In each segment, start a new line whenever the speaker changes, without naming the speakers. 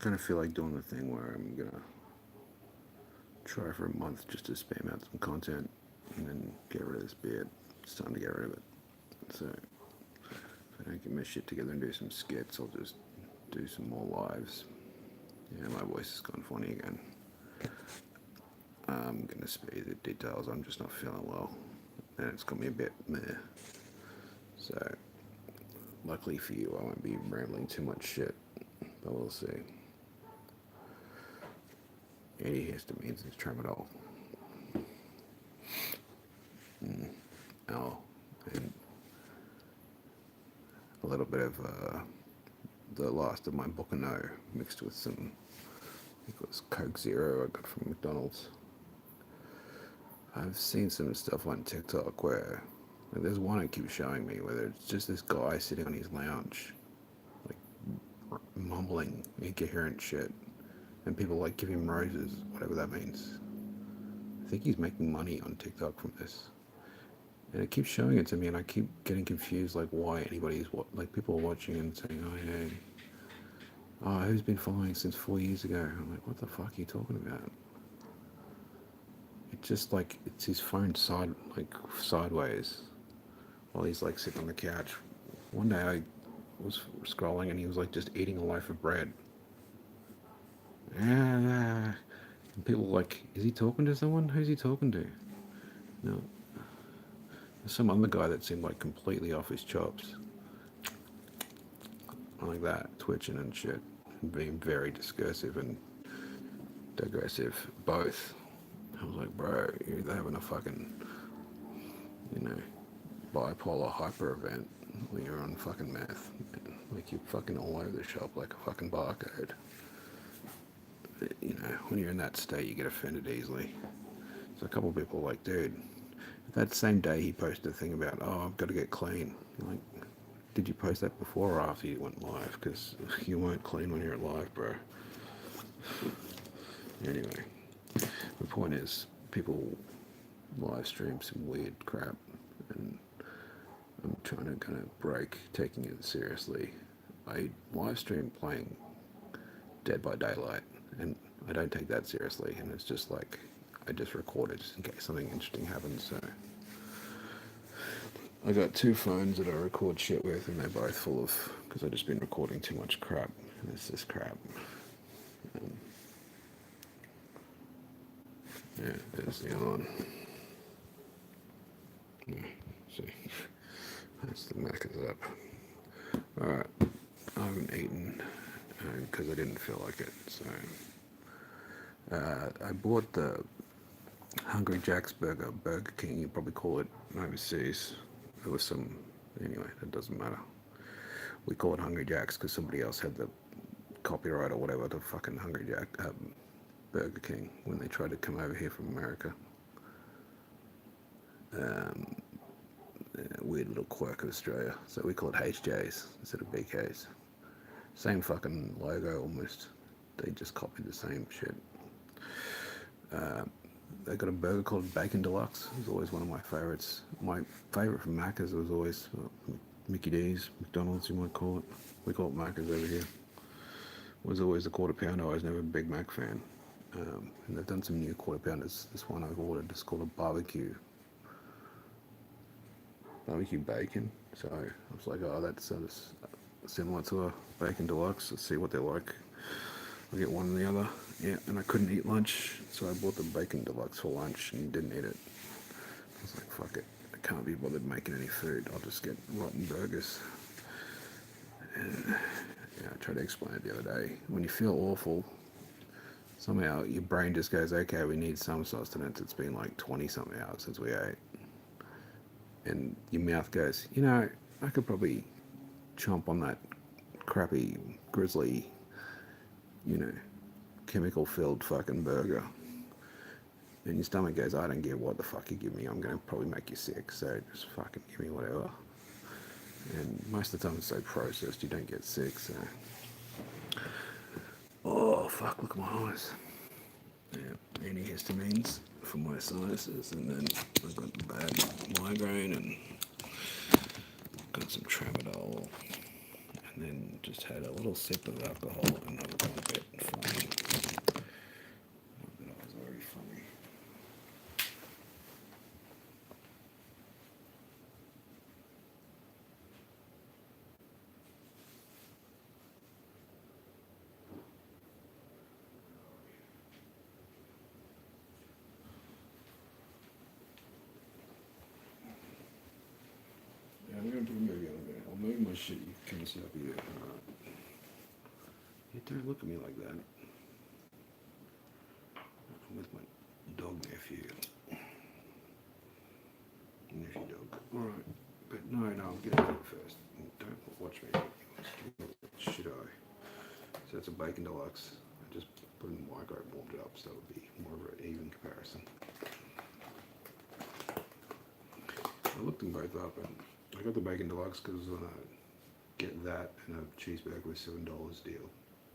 kind of feel like doing the thing where I'm gonna try for a month just to spam out some content and then get rid of this beard. It's time to get rid of it. So if I don't get my shit together and do some skits, I'll just do some more lives. Yeah, my voice has gone funny again. I'm gonna spare the details. I'm just not feeling well, and it's got me a bit meh. So, luckily for you, I won't be rambling too much shit, but we'll see. Antihistamines is tramadol. Oh, and a little bit of the last of my Bacon mixed with some, I think it was Coke Zero I got from Macdonald's. I've seen some stuff on TikTok where, like, there's one it keeps showing me where it's just this guy sitting on his lounge, like mumbling incoherent shit, and people like give him roses, whatever that means. I think he's making money on TikTok from this, and it keeps showing it to me, and I keep getting confused, like why anybody's like people are watching and saying, oh hey, oh who's been following since 4 years ago? I'm like, what the fuck are you talking about? It's just like it's his phone sideways while he's like sitting on the couch. One day I was scrolling and he was like just eating a loaf of bread. And people were like, is he talking to someone? Who's he talking to? No. There's some other guy that seemed like completely off his chops. Like that, twitching and shit. And being very discursive and digressive. Both. I was like, bro, you're having a fucking, bipolar hyper event when you're on fucking meth. Like you're fucking all over the shop like a fucking barcode. When you're in that state, you get offended easily. So a couple of people were like, dude, that same day he posted a thing about, oh, I've got to get clean. Like, did you post that before or after you went live? Because you weren't clean when you're live, bro. Anyway, the point is, people live stream some weird crap, and I'm trying to kind of break taking it seriously. I live stream playing Dead by Daylight, and I don't take that seriously, and it's just like, I just record it just in case something interesting happens, so. I got two phones that I record shit with, and they're both full of, because I've just been recording too much crap, and it's just crap. Yeah, there's the other one. Yeah, see, that's the Macca's up. Alright, I haven't eaten because I didn't feel like it, so I bought the Hungry Jack's Burger King, you probably call it overseas. There was some, anyway, that doesn't matter. We call it Hungry Jack's because somebody else had the copyright or whatever to fucking Hungry Jack Burger King when they tried to come over here from America. Weird little quirk of Australia. So we call it HJ's instead of BK's. Same fucking logo almost. They just copied the same shit. They got a burger called Bacon Deluxe. It was always one of my favorites. My favorite from Macca's was always Mickey D's, McDonald's you might call it. We call it Macca's over here. Was always a Quarter Pounder. I was never a Big Mac fan. And they've done some new Quarter Pounders. This one I've ordered is called a barbecue bacon. So I was like, oh, that's similar to a Bacon Deluxe. Let's see what they're like. I'll get one or the other. Yeah, and I couldn't eat lunch, so I bought the Bacon Deluxe for lunch and didn't eat it. I was like, fuck it. I can't be bothered making any food. I'll just get rotten burgers. And yeah, I tried to explain it the other day. When you feel awful, somehow your brain just goes, okay, we need some sustenance. It's been like 20-something hours since we ate. And your mouth goes, I could probably chomp on that crappy, grizzly, chemical-filled fucking burger. And your stomach goes, I don't care what the fuck you give me, I'm going to probably make you sick, so just fucking give me whatever. And most of the time it's so processed, you don't get sick, so. Oh, fuck, look at my eyes. Yeah, antihistamines for my sinuses, and then I've got bad migraine, and got some tramadol, and and then just had a little sip of alcohol and I was a bit funny. That was very funny. Yeah, I'm going to put a movie on there. I'll move my shit. You can sit up here. Alright. You don't look at me like that. I'm with my dog nephew. Nephew dog. Alright. But no, I'll get into it first. Don't watch me. Should I? So it's a Bacon Deluxe. I just put it in the microwave, warmed it up, so it would be more of an even comparison. I looked them both up and I got the Bacon Deluxe because get that and a cheeseburger with $7 deal.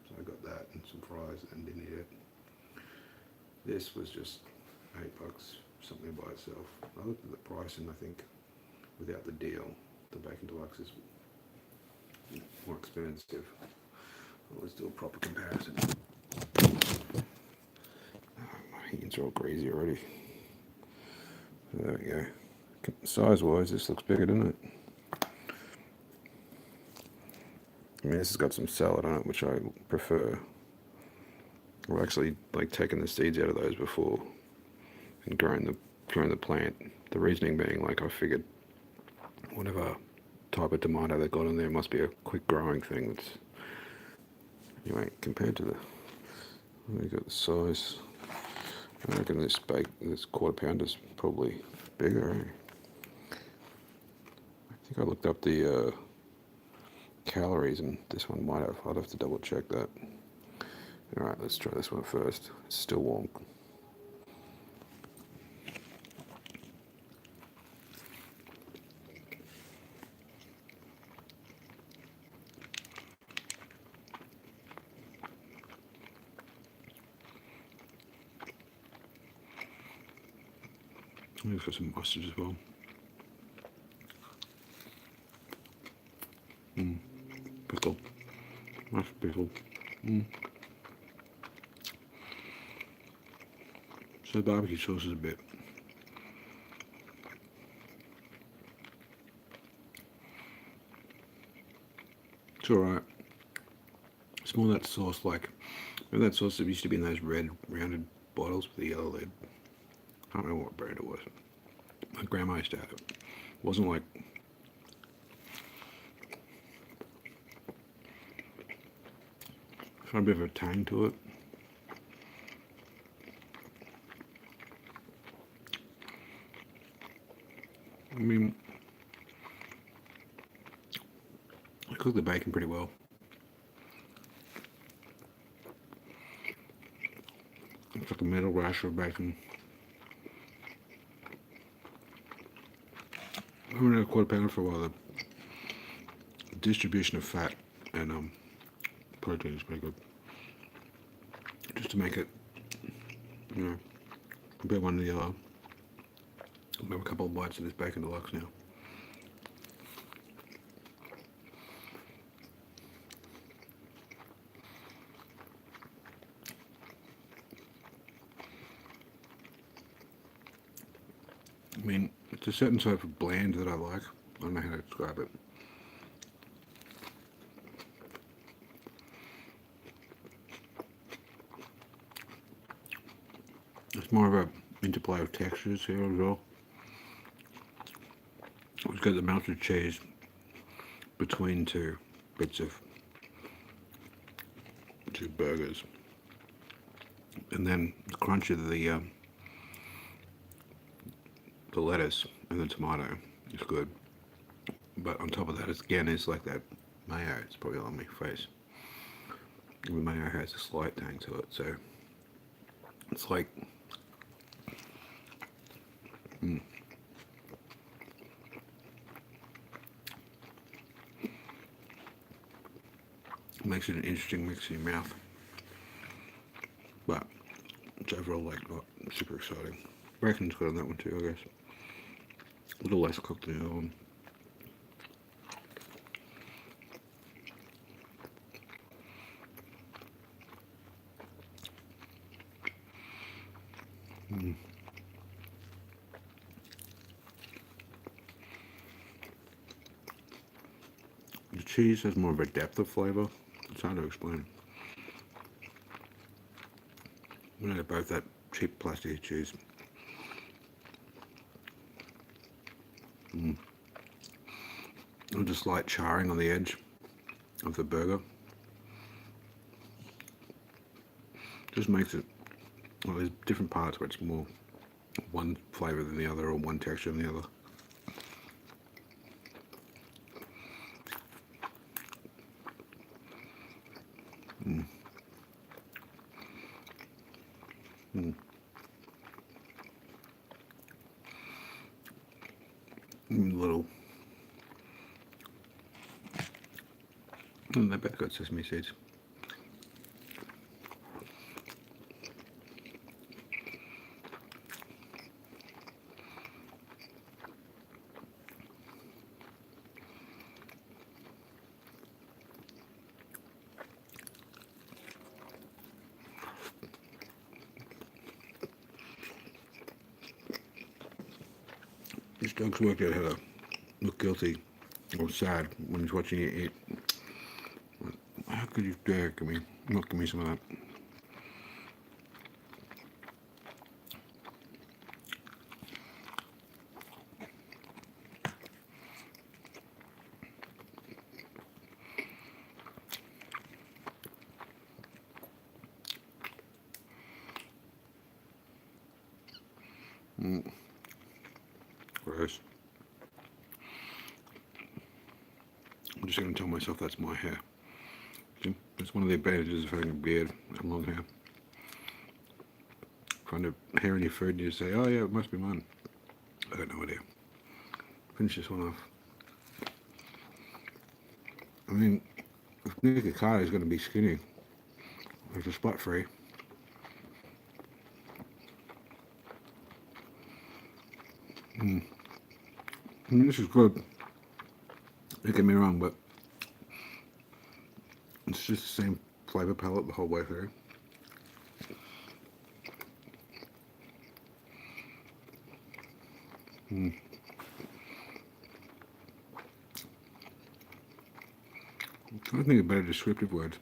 So I got that and some fries and didn't eat it. This was just $8, something by itself. I looked at the price and I think without the deal, the Bacon Deluxe is more expensive. Let's do a proper comparison. Oh, my hands are all crazy already. So there we go. Size-wise, this looks bigger, doesn't it? I mean, this has got some salad on it, which I prefer. I've actually taken the seeds out of those before and growing the plant. The reasoning being, I figured whatever type of tomato they got in there must be a quick growing thing. That's anyway compared to we got the size. I reckon this quarter pounder is probably bigger. Eh? I think I looked up the calories, and this one might have. I'd have to double check that. All right, let's try this one first. It's still warm. Maybe for some mustard as well. Pickle. Nice pickle. So the barbecue sauce is a bit. It's alright. It's more that sauce remember that sauce that used to be in those red rounded bottles with the yellow lid? I don't know what brand it was. My grandma used to have it. It wasn't like it's got a bit of a tang to it. I mean, I cook the bacon pretty well. It's like a middle rasher of bacon. I've been at a quarter pounder for a while. The distribution of fat and protein is pretty good. Just to make it, compare one to the other. I'll have a couple of bites of this Bacon Deluxe now. I mean, it's a certain type of bland that I like. I don't know how to describe it. It's more of a interplay of textures here as well. We've got the melted cheese between two bits of two burgers, and then the crunch of the lettuce and the tomato is good. But on top of that, it's like that mayo. It's probably on my face. The mayo has a slight tang to it, so it's like makes it an interesting mix in your mouth. But it's overall not super exciting. Bacon's good on that one too, I guess. A little less cooked than the other one. The cheese has more of a depth of flavor. It's hard to explain. They're both that cheap plastic cheese. And just light charring on the edge of the burger. Just makes it, well, there's different parts where it's more one flavour than the other or one texture than the other. Little, and they both got sesame seeds. This dog's worked out how to look guilty or sad when he's watching you eat. How could you dare give me some of that? Gross. I'm just going to tell myself that's my hair. See? That's one of the advantages of having a beard and long hair. Find a hair in your food and you say, oh yeah, it must be mine. I got no idea. Finish this one off. I mean, if Nick Ricardo is going to be skinny, it's a spot free. I mean, this is good. Don't get me wrong, but it's just the same flavor palette the whole way through. I think of better descriptive words.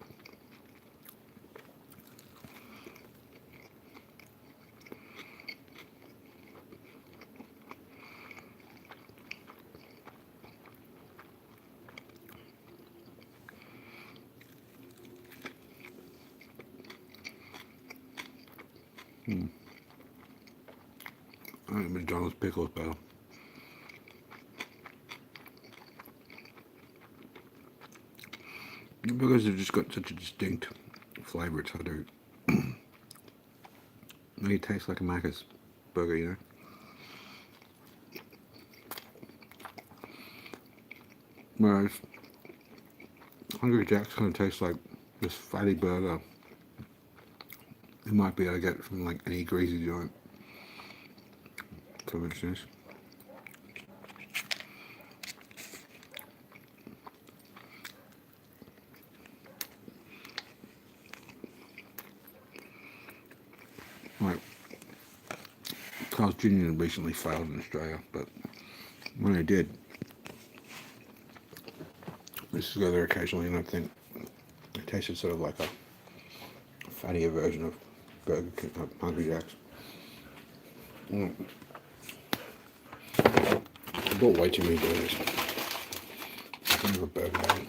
I think Macdonald's pickles better. Because they've just got such a distinct flavour, it's hard to make it taste like a Macca's burger, you know? Whereas Hungry Jack's kind of tastes like this fatty burger you might be able to get from like any greasy joint. For instance. Right. Carl's Jr. recently failed in Australia, but when he did, I used to go there occasionally, and I think it tasted sort of like a fattier version of Burger King, Hungry Jack's. I bought way too many burgers. Kind of a burgerbang.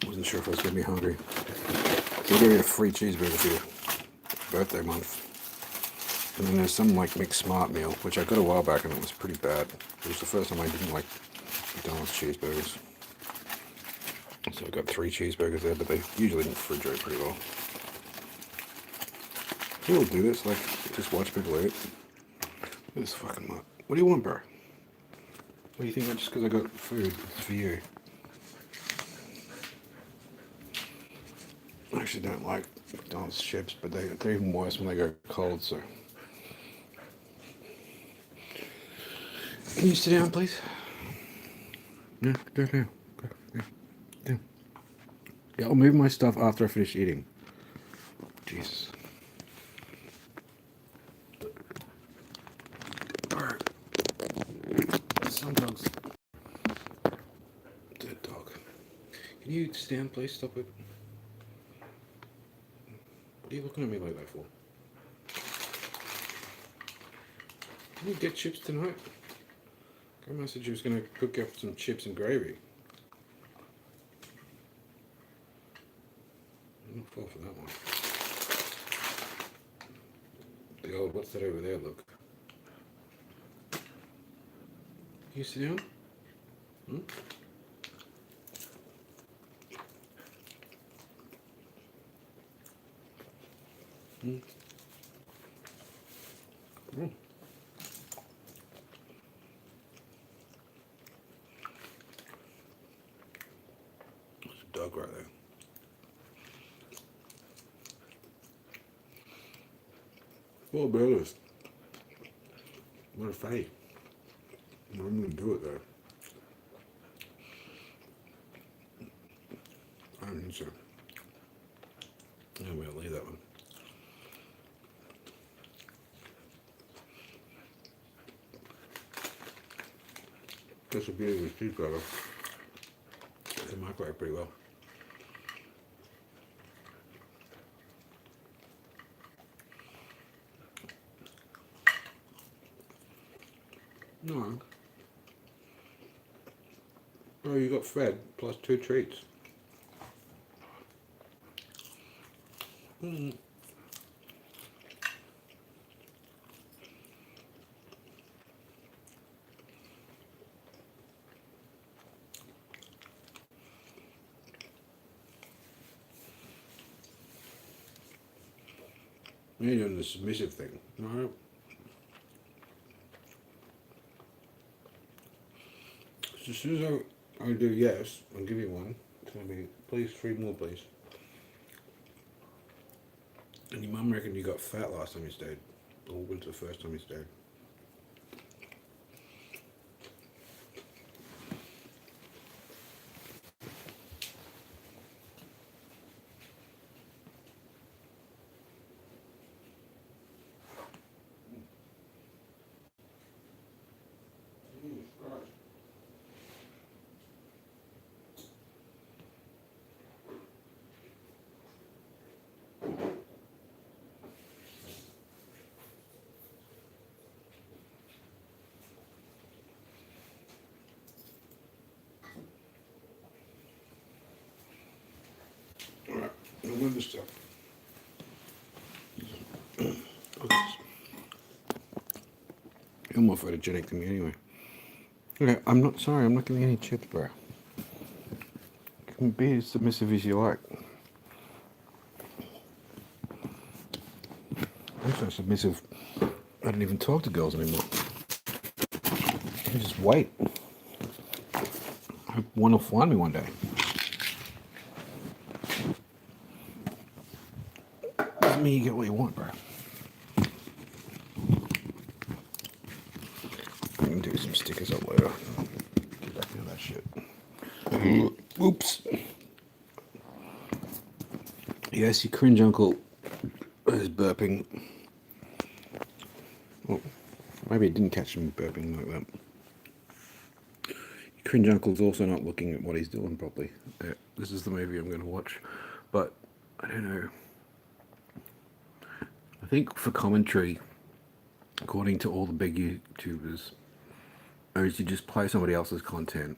Wasn't sure if I was going to be hungry. They gave me a free cheeseburger for your birthday month. And then there's some like mixed smart meal, which I got a while back and it was pretty bad. It was the first time I didn't like McDonald's cheeseburgers. So I got 3 cheeseburgers there, but they usually refrigerate pretty well. People do this, like, just watch people eat. Look at this fucking mutt. What do you want, bro? What do you think? Just because I got food, it's for you. I actually don't like McDonald's chips, but they're even worse when they go cold, so. Can you sit down, please? Yeah, go down. Go. Yeah, I'll move my stuff after I finish eating. Jesus. Can you stand, please? Stop it. What are you looking at me like that for? Can you get chips tonight? Grandma said she was going to cook up some chips and gravy. I'm not fall for that one. The old, what's that over there, look? Can you sit down? Hmm? Hmm? Hmm. There's a dog right there. Well, brothers. What a fight. I'm going to do it though. I don't think so. I'm going to leave that one. That's the beauty of this cheese burger. They microwave pretty well. No. Oh, you got fed plus 2 treats. Mm. You're doing the submissive thing. No. So as soon as I do yes, I'll give you one. It's going to be, please, 3 more, please. And your mum reckoned you got fat last time you stayed. Or was the first time you stayed? Alright, I'll move this stuff. You're more photogenic than me anyway. Okay, I'm not sorry, I'm not giving any chips, bro. You can be as submissive as you like. I'm so submissive, I don't even talk to girls anymore. I just wait. I hope one will find me one day. Doesn't mean you get what you want, bro. I can do some stickers up later. Get back into that shit. Oops. Yes, your cringe uncle is burping. Well, maybe it didn't catch him burping like that. Your cringe uncle's also not looking at what he's doing properly. This is the movie I'm going to watch, but I don't know. I think for commentary, according to all the big YouTubers, is you just play somebody else's content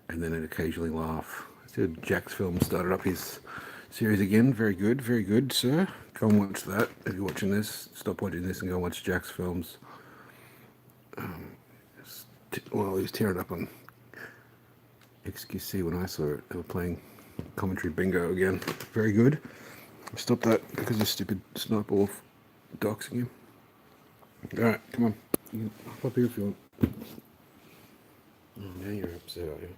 and then occasionally laugh. So Jack's Film started up his series again. Very good, sir. Go and watch that. If you're watching this, stop watching this and go watch Jack's Films. Well, he was tearing up on XQC when I saw it. They were playing commentary bingo again. Very good. Stop that because of stupid sniper wolf doxing him. Alright, come on. You can hop up here if you want. Oh, now you're upset, are you?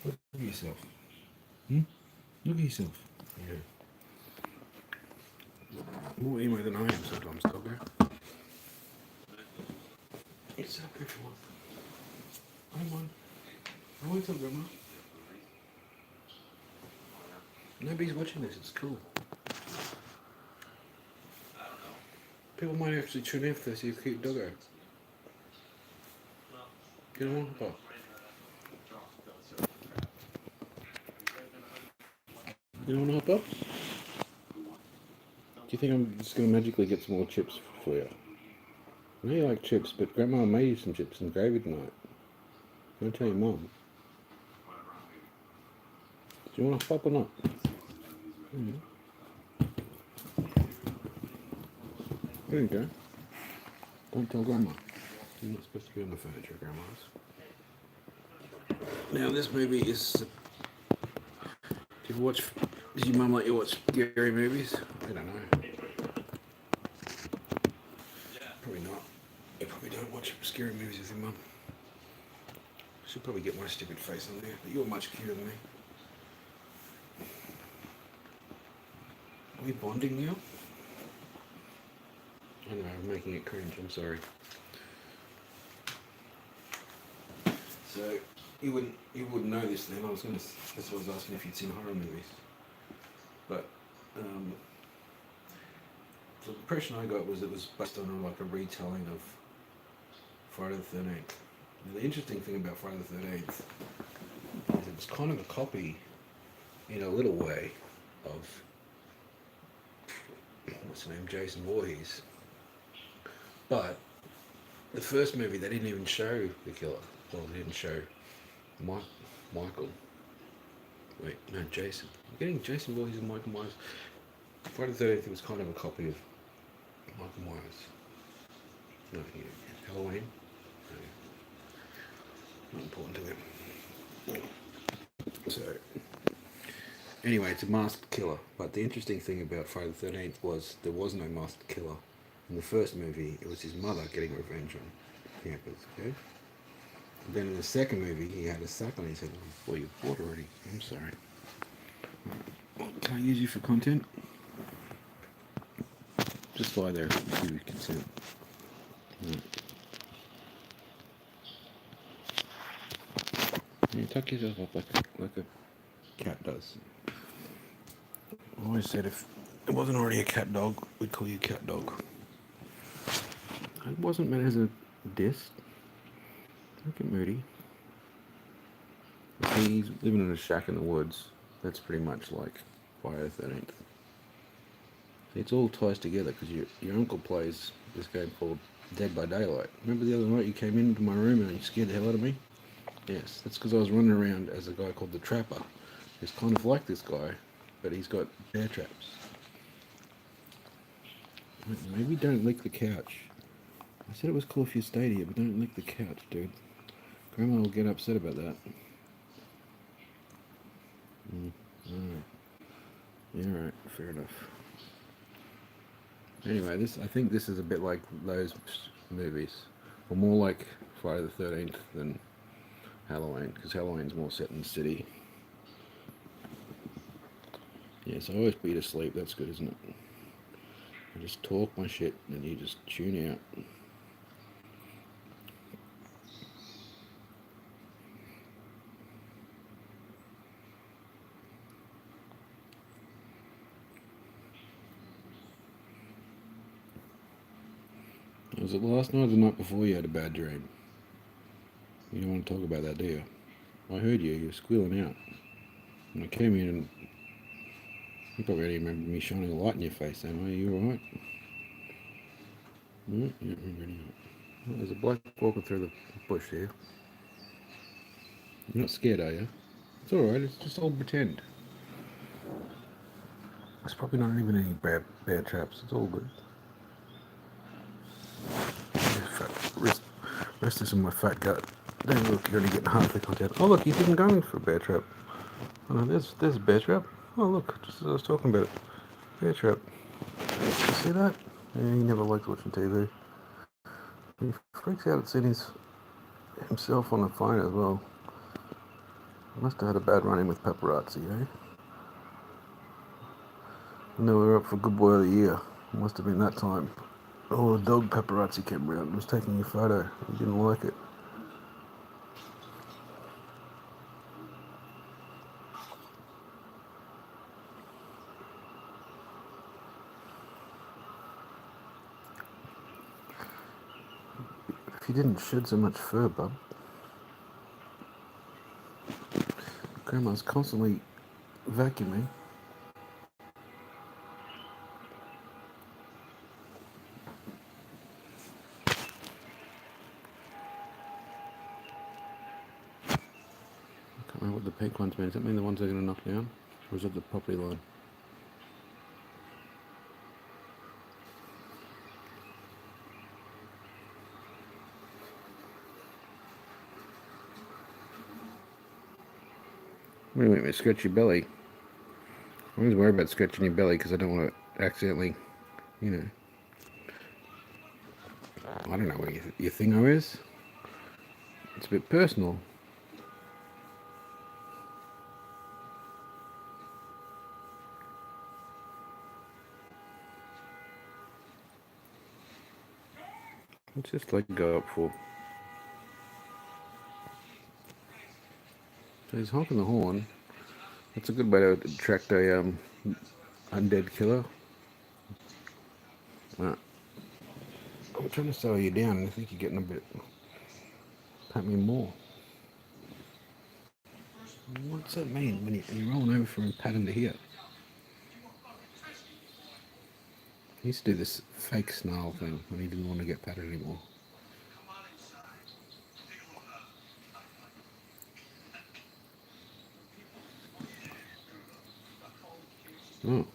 Look at yourself. Look at yourself. Yeah. More emo than I am sometimes, doggo. It's up if you want. I don't mind. I want some, Grandma. Nobody's watching this, it's cool. People might actually tune in if they see a cute doggo. Get on, Papa. You don't want to hop up? Do you think I'm just going to magically get some more chips for you? I know you like chips, but Grandma made you some chips and gravy tonight. Can I tell your mum? Do you want to hop or not? Mm. There you go. Don't tell Grandma. You're not supposed to be on the furniture, Grandma's. Now this movie is... Does your mum let you watch scary movies? I don't know. Probably not. You probably don't watch scary movies with your mum. She'll probably get my stupid face on there, but you're much cuter than me. Are we bonding now? I know, I'm making it cringe, I'm sorry. So, you wouldn't know this then. That's why I was asking if you'd seen horror movies. But, the impression I got was it was based on like a retelling of Friday the 13th. Now, the interesting thing about Friday the 13th is it was kind of a copy, in a little way, of, what's his name, Jason Voorhees. But the first movie, they didn't even show the killer. Well, they didn't show Michael. Wait, no, Jason. I'm getting Jason Voorhees and Michael Myers. Friday the 13th was kind of a copy of Michael Myers. No, yeah. Halloween? No. Not important to him. So, anyway, it's a masked killer. But the interesting thing about Friday the 13th was there was no masked killer. In the first movie, it was his mother getting revenge on campers, okay? And then in the second movie, he had a sack on his head. Well, you've bought already. I'm sorry. Can I use you for content? Just lie there and give you consent. Right. You tuck yourself up like a cat does. I always said if it wasn't already a cat dog, we'd call you cat dog. It wasn't meant as a diss. Don't get moody. He's living in a shack in the woods. That's pretty much like Friday the 13th. It all ties together because your uncle plays this game called Dead by Daylight. Remember the other night you came into my room and you scared the hell out of me? Yes, that's because I was running around as a guy called the Trapper. He's kind of like this guy, but he's got bear traps. Maybe don't lick the couch. I said it was cool if you stayed here, but don't lick the couch, dude. Grandma will get upset about that. Yeah, right, fair enough. Anyway, I think this is a bit like those movies, or more like Friday the 13th than Halloween, because Halloween's more set in the city. Yes, I always put you to sleep. That's good, isn't it? I just talk my shit and you just tune out. Was it last night or the night before you had a bad dream? You don't want to talk about that, do you? I heard you were squealing out. And I came in and you probably don't even remember me shining a light in your face, am I? Are you alright? No, you don't remember anything. Well, there's a bloke walking through the bush here. You're not scared, are you? It's alright, it's just all pretend. There's probably not even any bear traps, it's all good. Rest this in my fat gut. Don't look, you're only getting half the content. Oh look, he's even going for a bear trap. Oh no, there's a bear trap. Oh look, just as I was talking about it. Bear trap. You see that? Yeah, he never likes watching TV. He freaks out at seeing himself on the phone as well. Must have had a bad run-in with paparazzi, eh? And they were up for Good Boy of the Year. Must have been that time. Oh, the dog paparazzi came around and was taking your photo. He didn't like it. If you didn't shed so much fur, bub. Grandma's constantly vacuuming. pink ones mean? Does that mean the ones they're going to knock down? Or is it the property line? What do you mean, scratch your belly? I always worry about scratching your belly because I don't want to accidentally, you know. I don't know what your thingo is. It's a bit personal. What's this leg go up for? So he's honking the horn. That's a good way to attract a undead killer. I'm trying to slow you down, and I think you're getting a bit. Pat me more. What's that mean when you're rolling over from patting to here? He used to do this fake snarl thing when he didn't want to get patted anymore. Oh.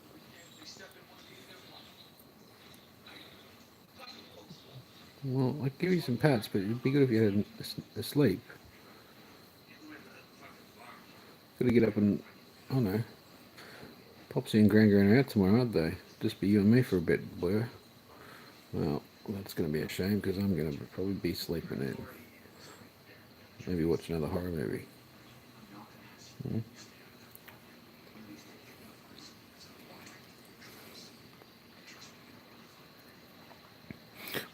Well, I'd give you some pats, but it'd be good if you had a sleep. Gotta get up and, I don't know, Popsy and Gran are out tomorrow, aren't they? Just be you and me for a bit, boy. Well, that's going to be a shame because I'm going to probably be sleeping in. Maybe watch another horror movie.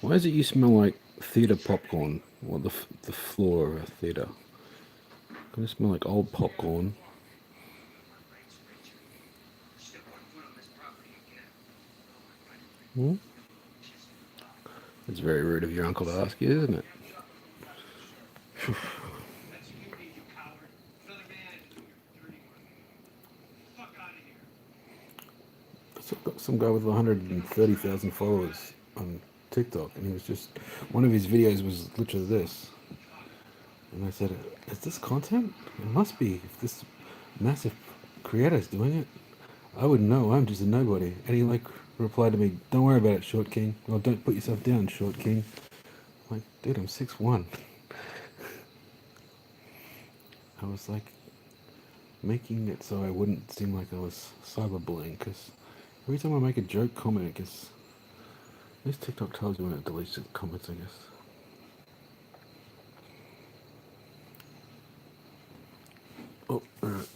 Why does it you smell like theatre popcorn? Or the floor of a theatre? Can it smell like old popcorn? It's very rude of your uncle to ask you, isn't it? Some guy with 130,000 followers on TikTok, and he was just, one of his videos was literally this. And I said, is this content? It must be, if this massive creator's doing it. I wouldn't know, I'm just a nobody. And he replied to me, don't worry about it, Short King. Well, don't put yourself down, Short King. I'm like, dude, I'm 6'1". I was like, making it so I wouldn't seem like I was cyberbullying, because every time I make a joke comment, it gets, at least TikTok tells you when it deletes the comments, I guess. Oh, alright.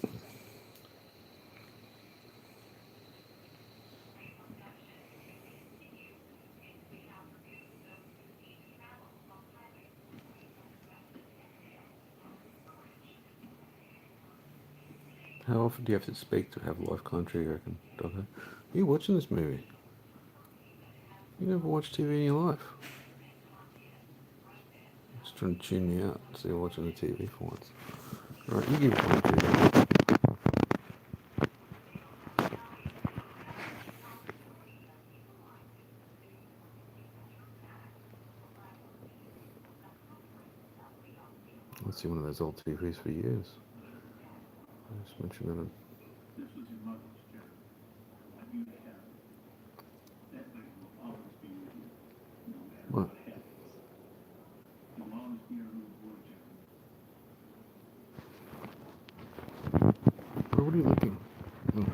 How often do you have to speak to have live commentary, you reckon, Doctor? Are you watching this movie? You never watched TV in your life. Just trying to tune me out, so you're watching the TV for once. Alright, you give it commentary. I've seen one of those old TVs for years. I just mentioned that. What? What are you looking? Oh.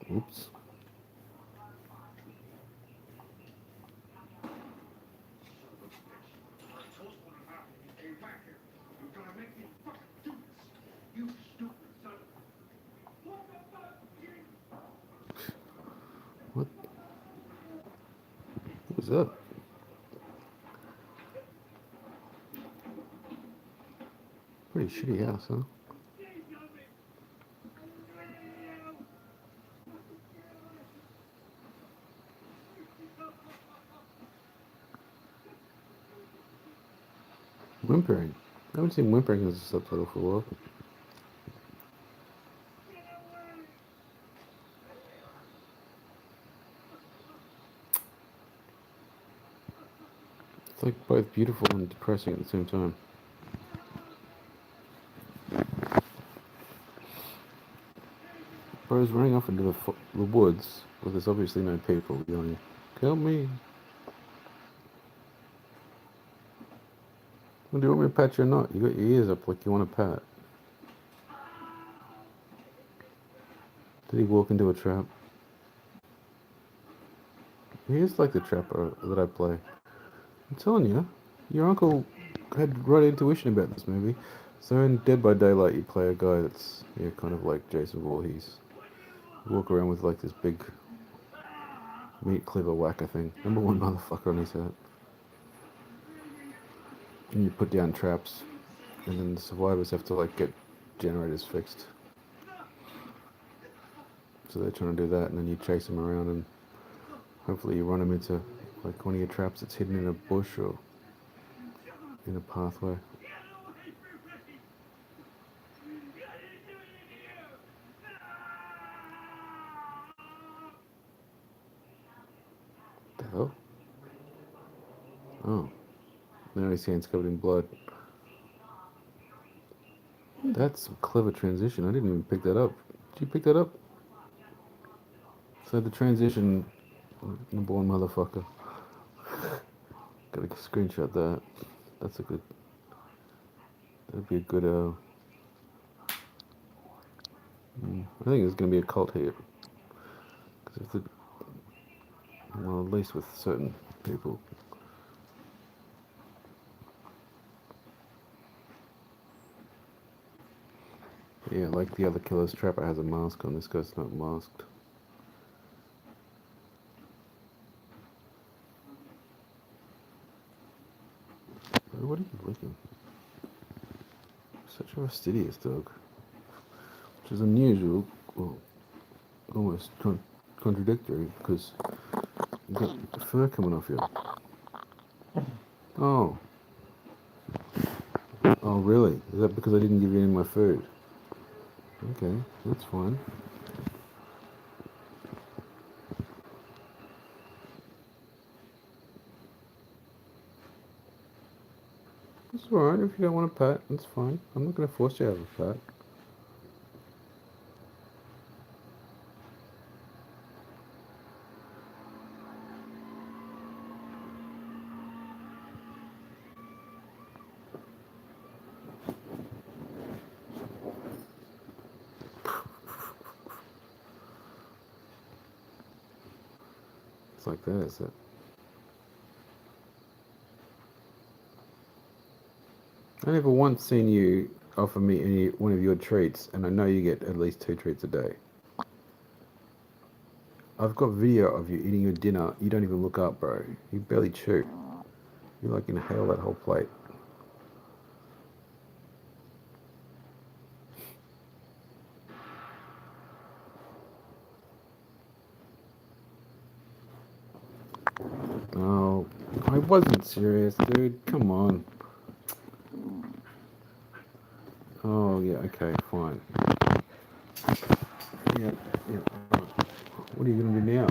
Oops. What? What was that? Pretty shitty house, huh? Whimpering. I haven't seen whimpering as a subtitle for a while. It's like both beautiful and depressing at the same time. Bro's running off into the woods where there's obviously no people yelling, "Help me!" Well, do you want me to pat you or not? You got your ears up like you want a pat. Did he walk into a trap? He is like the trapper that I play. I'm telling you, your uncle had right intuition about this movie. So in Dead by Daylight, you play a guy that's kind of like Jason Voorhees. You walk around with like this big meat cleaver whacker thing. Number one motherfucker on his head. And you put down traps, and then the survivors have to like get generators fixed. So they're trying to do that, and then you chase them around, and hopefully you run them into like one of your traps that's hidden in a bush or in a pathway. The hell? Oh, now his hand's covered in blood. That's a clever transition. I didn't even pick that up. Did you pick that up? So the transition, number one motherfucker. Gotta screenshot that. That's a good. That'd be a good. I think it's gonna be a cult hit. Because if the, well, at least with certain people. Yeah, like the other killer's trapper has a mask on. This guy's not masked. What are you licking? Such a fastidious dog. Which is unusual. Well, almost contradictory because you've got fur coming off you. Oh. Oh, really? Is that because I didn't give you any of my food? Okay, that's fine. That's alright. If you don't want a pet, that's fine. I'm not going to force you to have a pet. It's like that, is it? I never once seen you offer me any one of your treats, and I know you get at least 2 treats a day. I've got video of you eating your dinner. You don't even look up, bro. You barely chew. You like inhale that whole plate. Oh, I wasn't serious, dude. Come on. Oh, yeah, okay, fine. Yeah, yeah. What are you going to do now?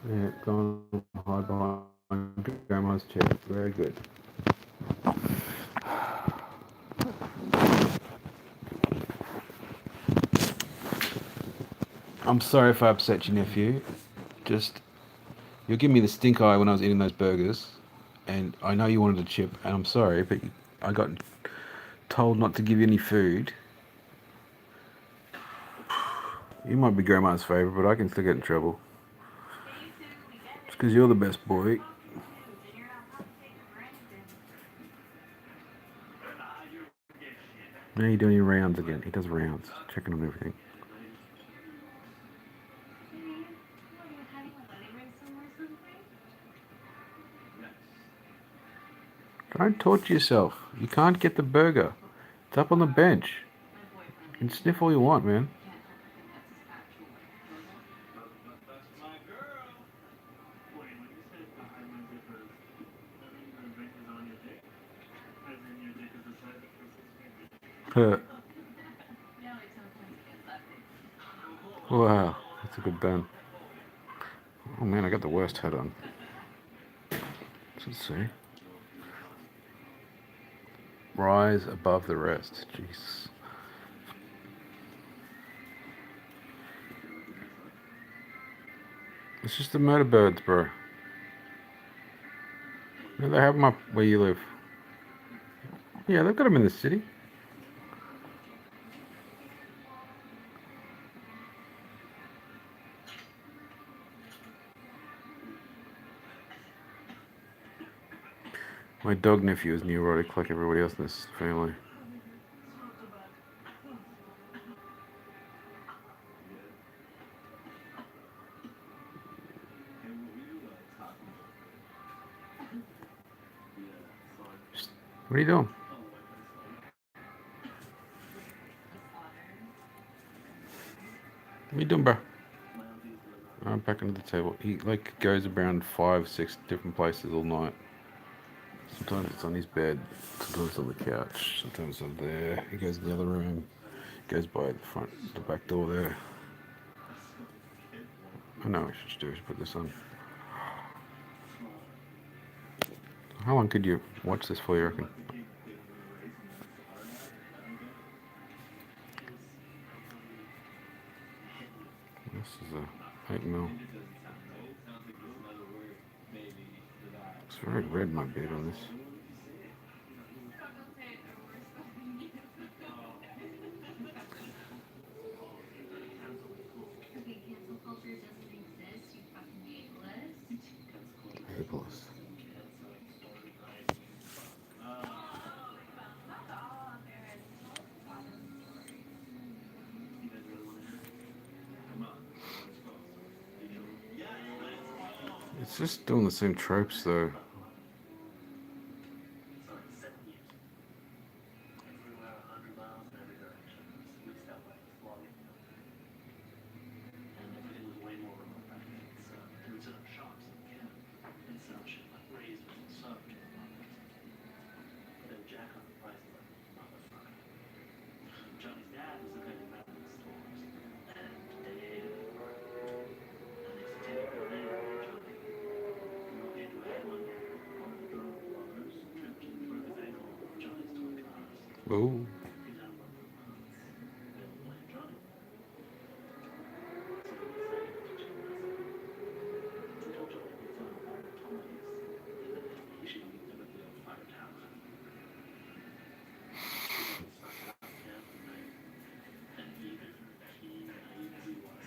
Yeah, go and hide behind Grandma's chair. Very good. I'm sorry if I upset you, nephew. Just, you're giving me the stink eye when I was eating those burgers, and I know you wanted a chip, and I'm sorry, but I got told not to give you any food. You might be Grandma's favourite, but I can still get in trouble. It's because you're the best boy. Now you're doing your rounds again. He does rounds, checking on everything. Don't torture yourself. You can't get the burger. It's up on the bench. You can sniff all you want, man. Wow, that's a good bun. Oh man, I got the worst hat on. Let's see. Rise above the rest. Jeez. It's just the murder birds, bro. Yeah, they have them up where you live. Yeah, they've got them in the city. My dog nephew is neurotic like everybody else in this family. What are you doing? What are you doing, bro? I'm back under the table. He like goes around 5, 6 different places all night. Sometimes it's on his bed, sometimes on the couch, sometimes on there. He goes in the other room, goes by the back door there. I know what I should do is put this on. How long could you watch this for, you reckon? This is a 8mm. It's very red, my beard on this. Ableist. It's just doing the same tropes though. Oh.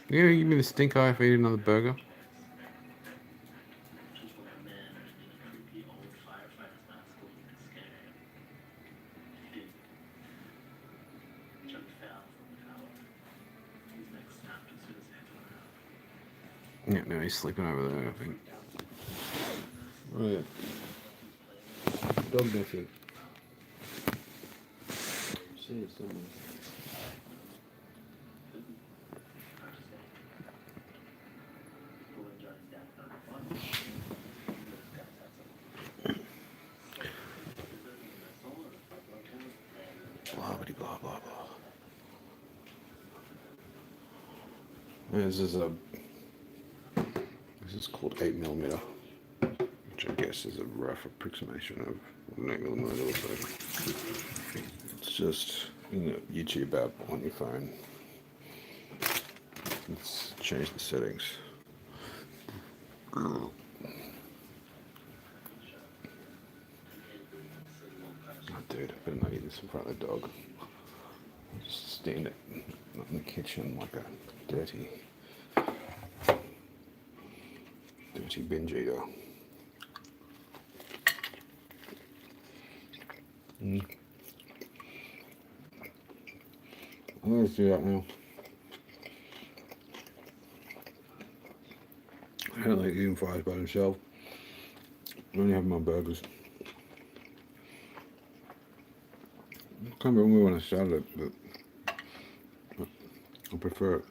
You gonna give me the stink eye for eating another burger? Yeah, no, he's sleeping over there, I think. Oh yeah. Dog nephew. See it somewhere. Blah blah blah blah blah. This is called 8mm, which I guess is a rough approximation of what an 8mm looks like. It's just, you know, YouTube app on your phone. Let's change the settings. Oh, dude, I better not eat this in front of the dog. Just stand it not in the kitchen like a dirty binge eater. Let's do that now. I don't like eating fries by themselves. I only have my burgers. I can't remember when I started it, but I prefer it.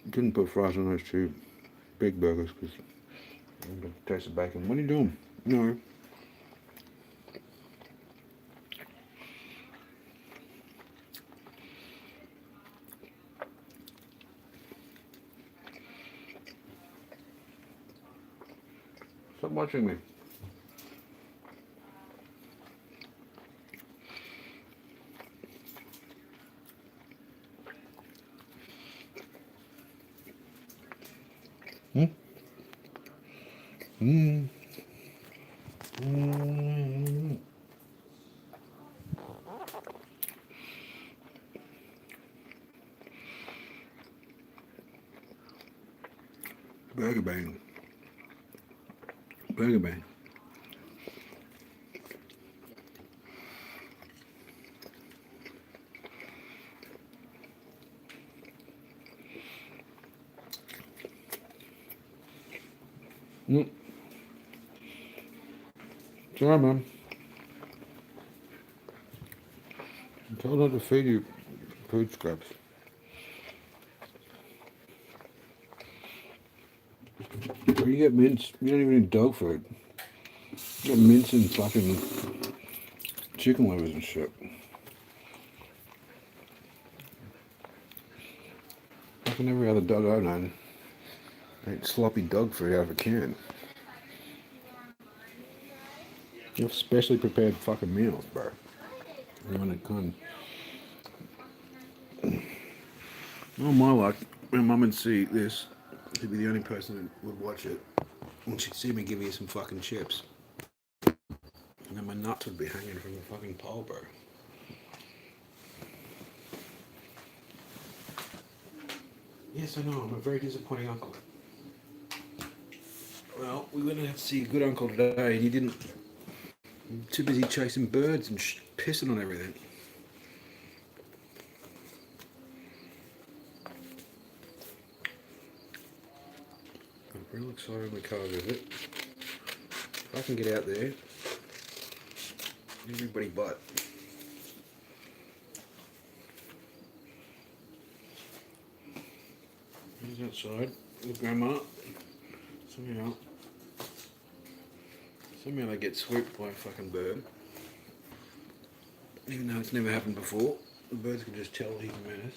Didn't put fries on those two big burgers because I'm gonna taste the bacon. What are you doing? No. Stop watching me. Hmm? Mm. Mm. Burger bang. Burger bang. Mm. Sorry, man. I'm told not to feed you food scraps. Where you get mince? You don't even eat dog food. You get mince and fucking chicken livers and shit. Fucking every other dog I know eat sloppy dog food out of a can. You have specially prepared fucking meals, bro. You want to kind oh my luck, when mum would see this, she'd be the only person that would watch it. And she'd see me give you some fucking chips. And then my nuts would be hanging from the fucking pole, bro. Yes, I know, I'm a very disappointing uncle. Well, we went to have to see a good uncle today, and he didn't. Too busy chasing birds and pissing on everything. I'm real excited on the car visit. If I can get out there, everybody but. He's outside with Grandma. Somehow they get swooped by a fucking bird. Even though it's never happened before, the birds can just tell he's a menace.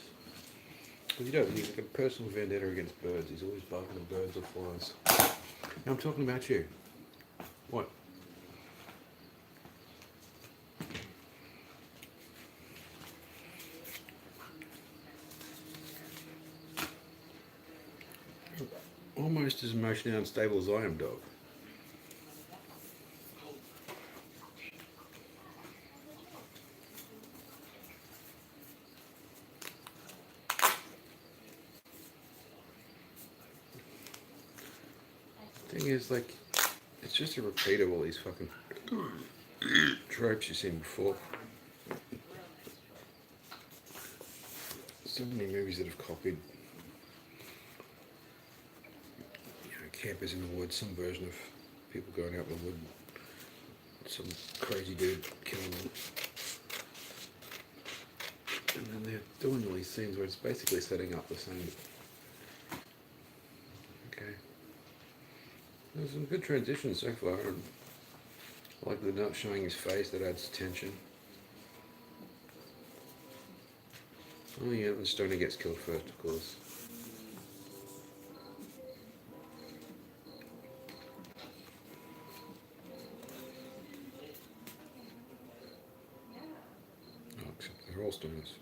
Because he does, he's like a personal vendetta against birds. He's always barking at birds or flies. Now I'm talking about you. What? Almost as emotionally unstable as I am, dog. Thing is, like, it's just a repeat of all these fucking tropes you've seen before. So many movies that have copied, campers in the woods, some version of people going out in the wood, some crazy dude killing them. And then they're doing all these things where it's basically setting up the same. Okay. There's some good transitions so far. I like the not showing his face, that adds tension. Oh yeah, and Stoner gets killed first, of course. Oh, except they're all Stoners.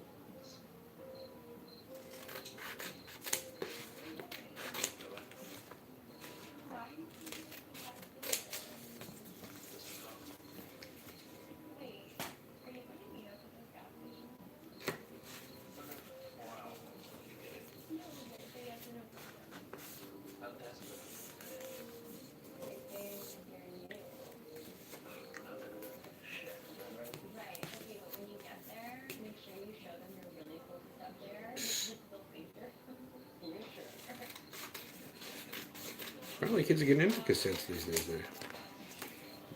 Apparently kids are getting into cassettes these days though.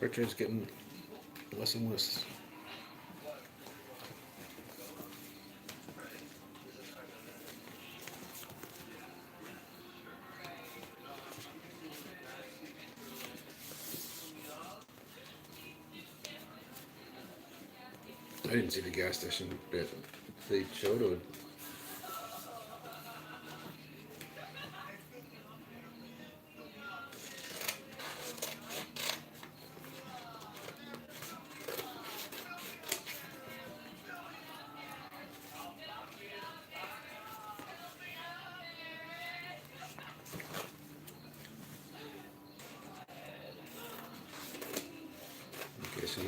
Retro's getting less and less. I didn't see the gas station bit. They showed it. Okay, so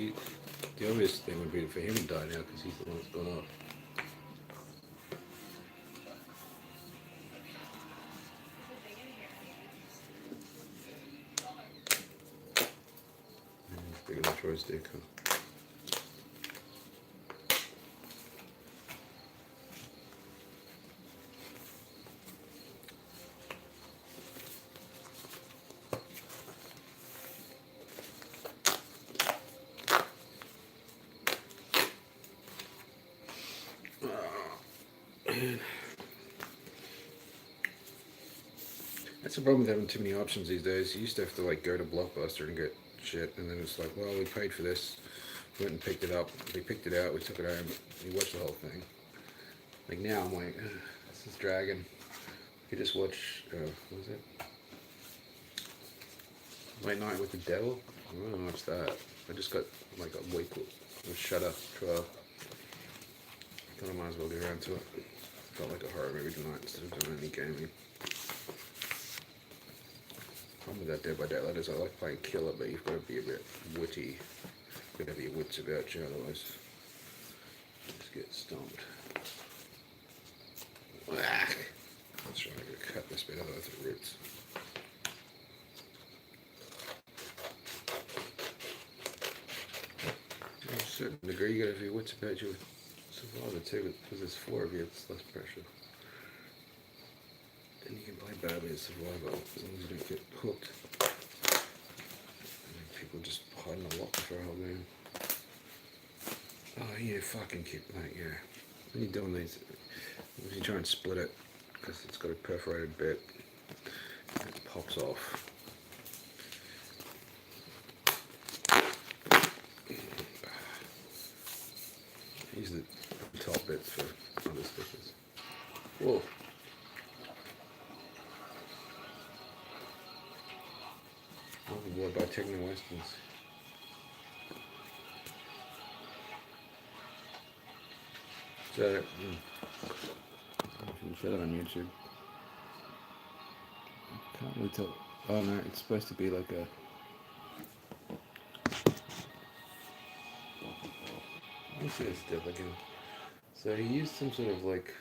the obvious thing would be for him to die now because he's the one that's gone up. Big enough for his dick, huh? That's the problem with having too many options these days. You used to have to like go to Blockbuster and get shit, and then it's like, well, we paid for this, we went and picked it up, we picked it out, we took it home, we watched the whole thing. Like now, I'm like, this is dragging. You just watch, what was it? Late Night with the Devil. I don't want to watch that. I just got like a week with Shudder trial. Thought I might as well get around to it. Felt like a horror movie tonight instead of doing any gaming. Problem with that Dead by Daylight is I like playing killer, but you've got to be a bit witty. You've got to have your wits about you, otherwise just get stomped. Whack! Let's try to cut this bit out of the roots. To a certain degree, you got to have your wits about you with Survivor too, because there's 4 of you, it's less pressure. Then you can play badly as Survivor as long as you don't get hooked. And people just hide in the locker for a whole game. Oh yeah, fucking keep that, yeah. When you're doing these, if you try and split it, because it's got a perforated bit, it pops off. Use the top bits for other stickers. Whoa. Overboard by Techno Westerns. So, you can show that on YouTube. Can't really tell. Oh no, it's supposed to be like a. Let me see this step again. So he used some sort of like.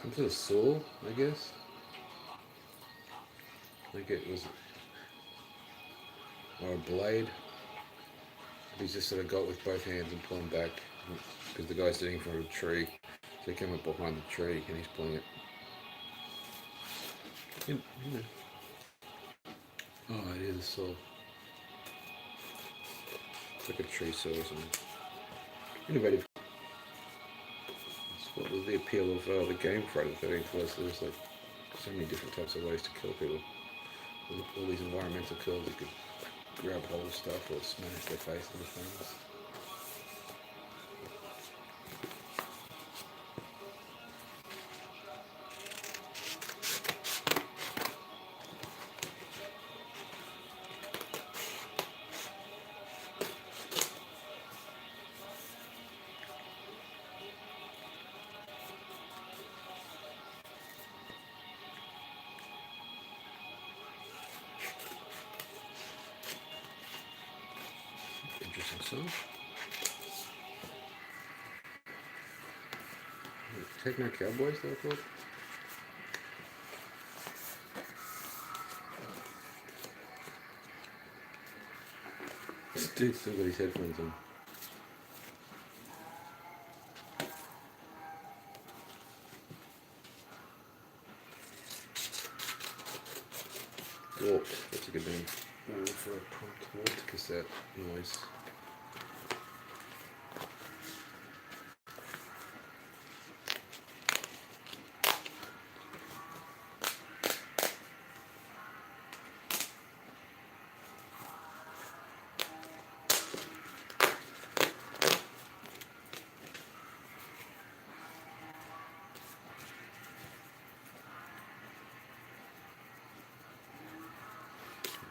Some sort of saw, I guess. Like it was. Or a blade. He's just sort of got with both hands and pulling back. Because the guy's sitting in front of a tree. So he came up behind the tree and he's pulling it. Oh, it is a saw. It's like a tree saw or something. Innovative. That's what was the appeal of the game Friday the 13th was. There's like so many different types of ways to kill people. All these environmental kills, you could grab hold of stuff or smash their face into things. Interesting stuff. Techno Cowboys, they're called. This dude's still got his headphones on. Warped, that's a good name. For a prompt warped cassette noise.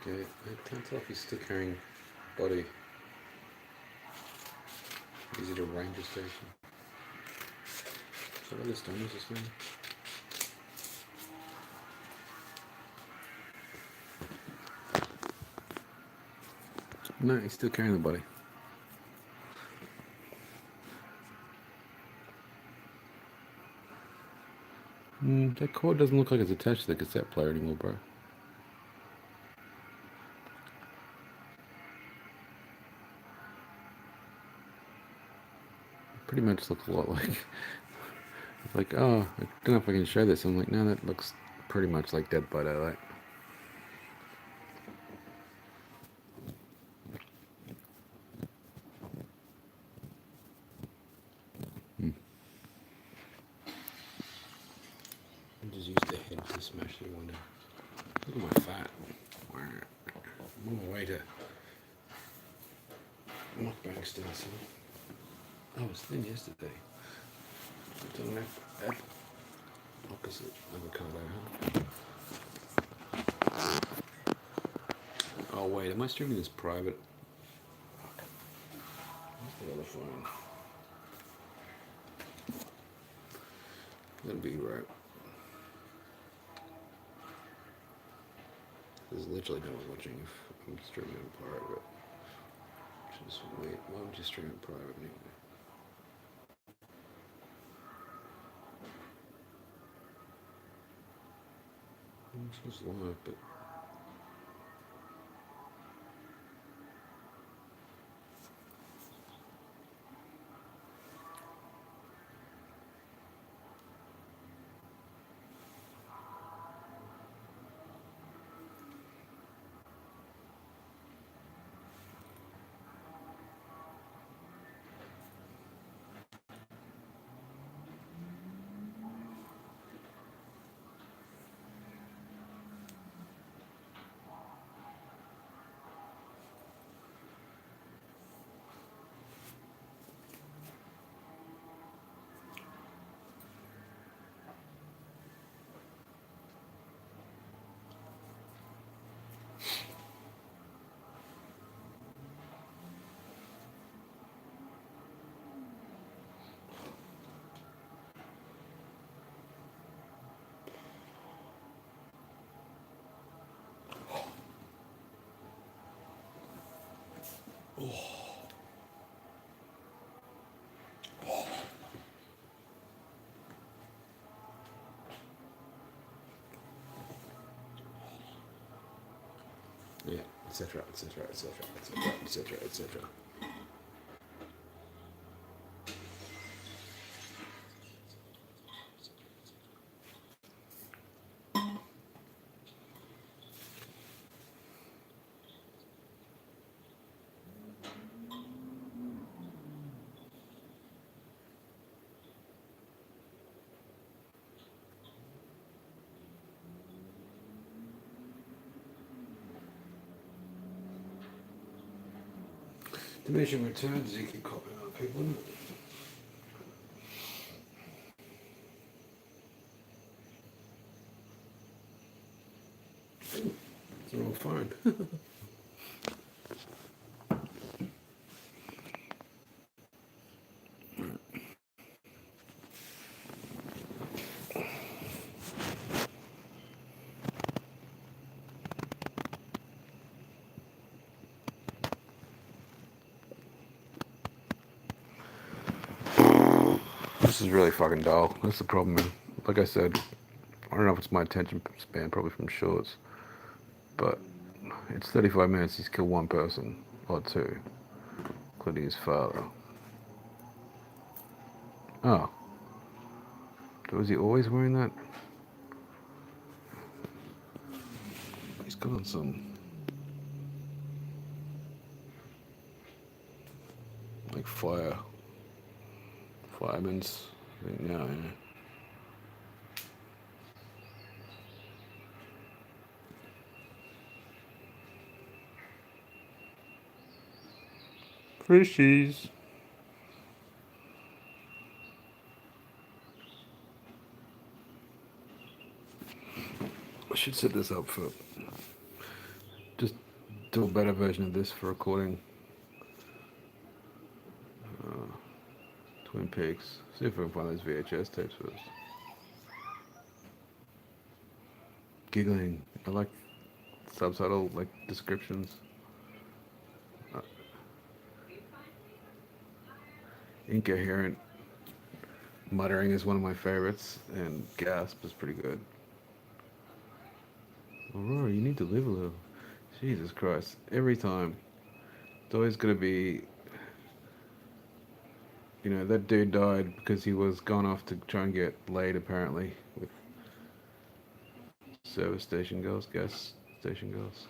Okay, I can't tell if he's still carrying body. Is it a ranger station? Is that what this done is this thing? No, he's still carrying the body. That cord doesn't look like it's attached to the cassette player anymore, bro. Pretty much looks a lot like... It's like, oh, I don't know if I can show this. I'm like, no, that looks pretty much like Dead by Daylight. I just used the head to smash the window. Look at my fat. I'm on my way to mukbang still, so. I was thin yesterday. Don't have opposite avocado, huh? Oh wait, am I streaming this private? Fuck. Where's the other phone? That'd be right. There's literally no one watching if I'm streaming in private. Just wait, why would you stream in private anyway? This was live, but yeah, etc., etc., etc., etc., etc., etc. Diminishing returns, you can copy other people, isn't it? It's the wrong phone. This is really fucking dull. That's the problem, man. Like I said, I don't know if it's my attention span, probably from shorts, but it's 35 minutes, he's killed one person, or two, including his father. Oh. Was he always wearing that? He's got on some, like, fireman's thing now, yeah. Fishies. I should set this up for just do a better version of this for recording Twin Peaks. See if we can find those VHS tapes first. Giggling. I like subtitle, like descriptions. Incoherent muttering is one of my favorites, and gasp is pretty good. Aurora, you need to live a little. Jesus Christ. Every time. It's always going to be, you know, that dude died because he was gone off to try and get laid, apparently, with service station girls, gas station girls.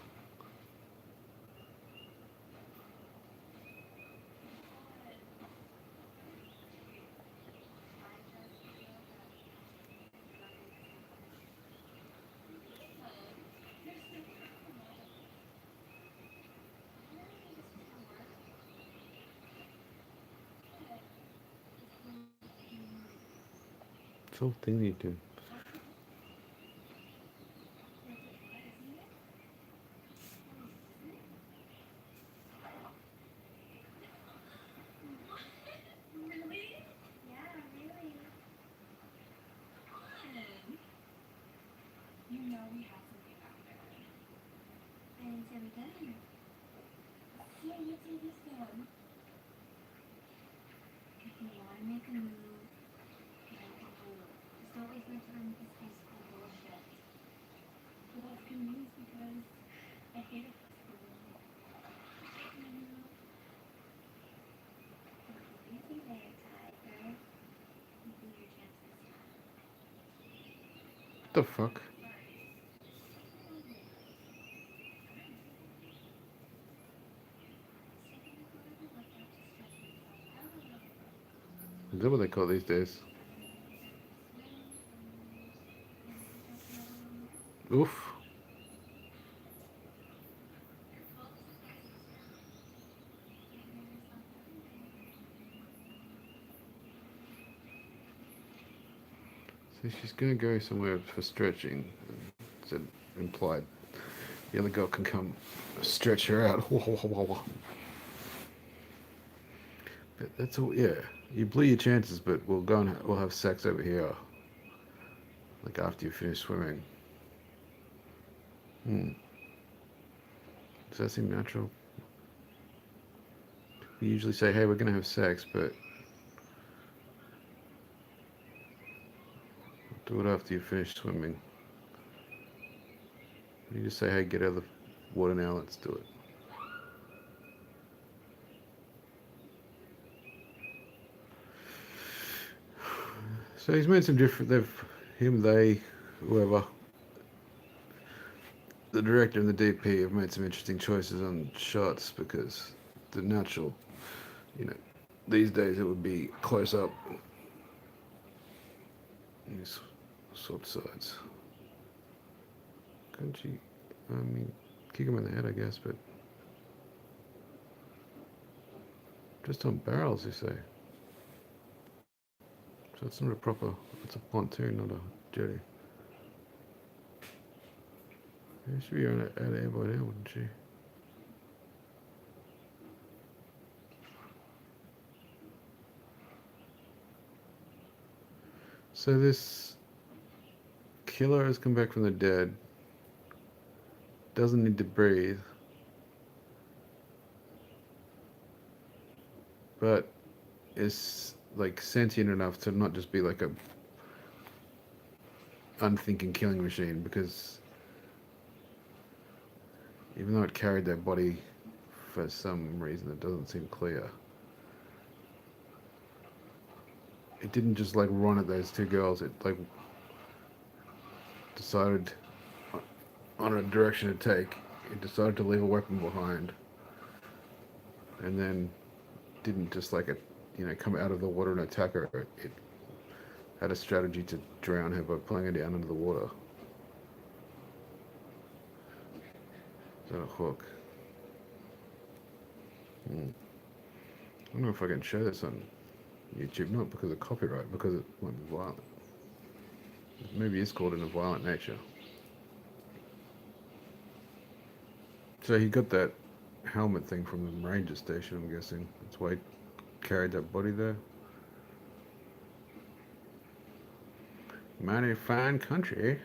This whole thing you do. What the fuck? Is that what they call it these days? Oof. So she's gonna go somewhere for stretching. It's implied. The other girl can come stretch her out. But that's all. Yeah, you blew your chances, but we'll go and we'll have sex over here. Like after you finish swimming. Does that seem natural? We usually say, hey, we're gonna have sex, but do it after you finish swimming. You just say, hey, get out of the water now, let's do it. So he's made some different, they, whoever, the director and the DP have made some interesting choices on shots because the natural, you know, these days it would be close up. These swap sides. Couldn't you, I mean, kick him in the head, I guess, but just on barrels, you say. So it's not a proper, it's a pontoon, not a jetty. Yeah, she should be out of air by now, wouldn't she? So this killer has come back from the dead, doesn't need to breathe, but is like sentient enough to not just be like a unthinking killing machine, because even though it carried their body for some reason that doesn't seem clear, it didn't just like run at those two girls. It like decided on a direction to take. It decided to leave a weapon behind, and then didn't just like come out of the water and attack her. It had a strategy to drown her by pulling her down into the water. Is that a hook? I don't know if I can show this on YouTube, not because of copyright, because it might be violent. Maybe it's called in a violent nature. So he got that helmet thing from the ranger station, I'm guessing. That's why he carried that body there. Mighty fine country.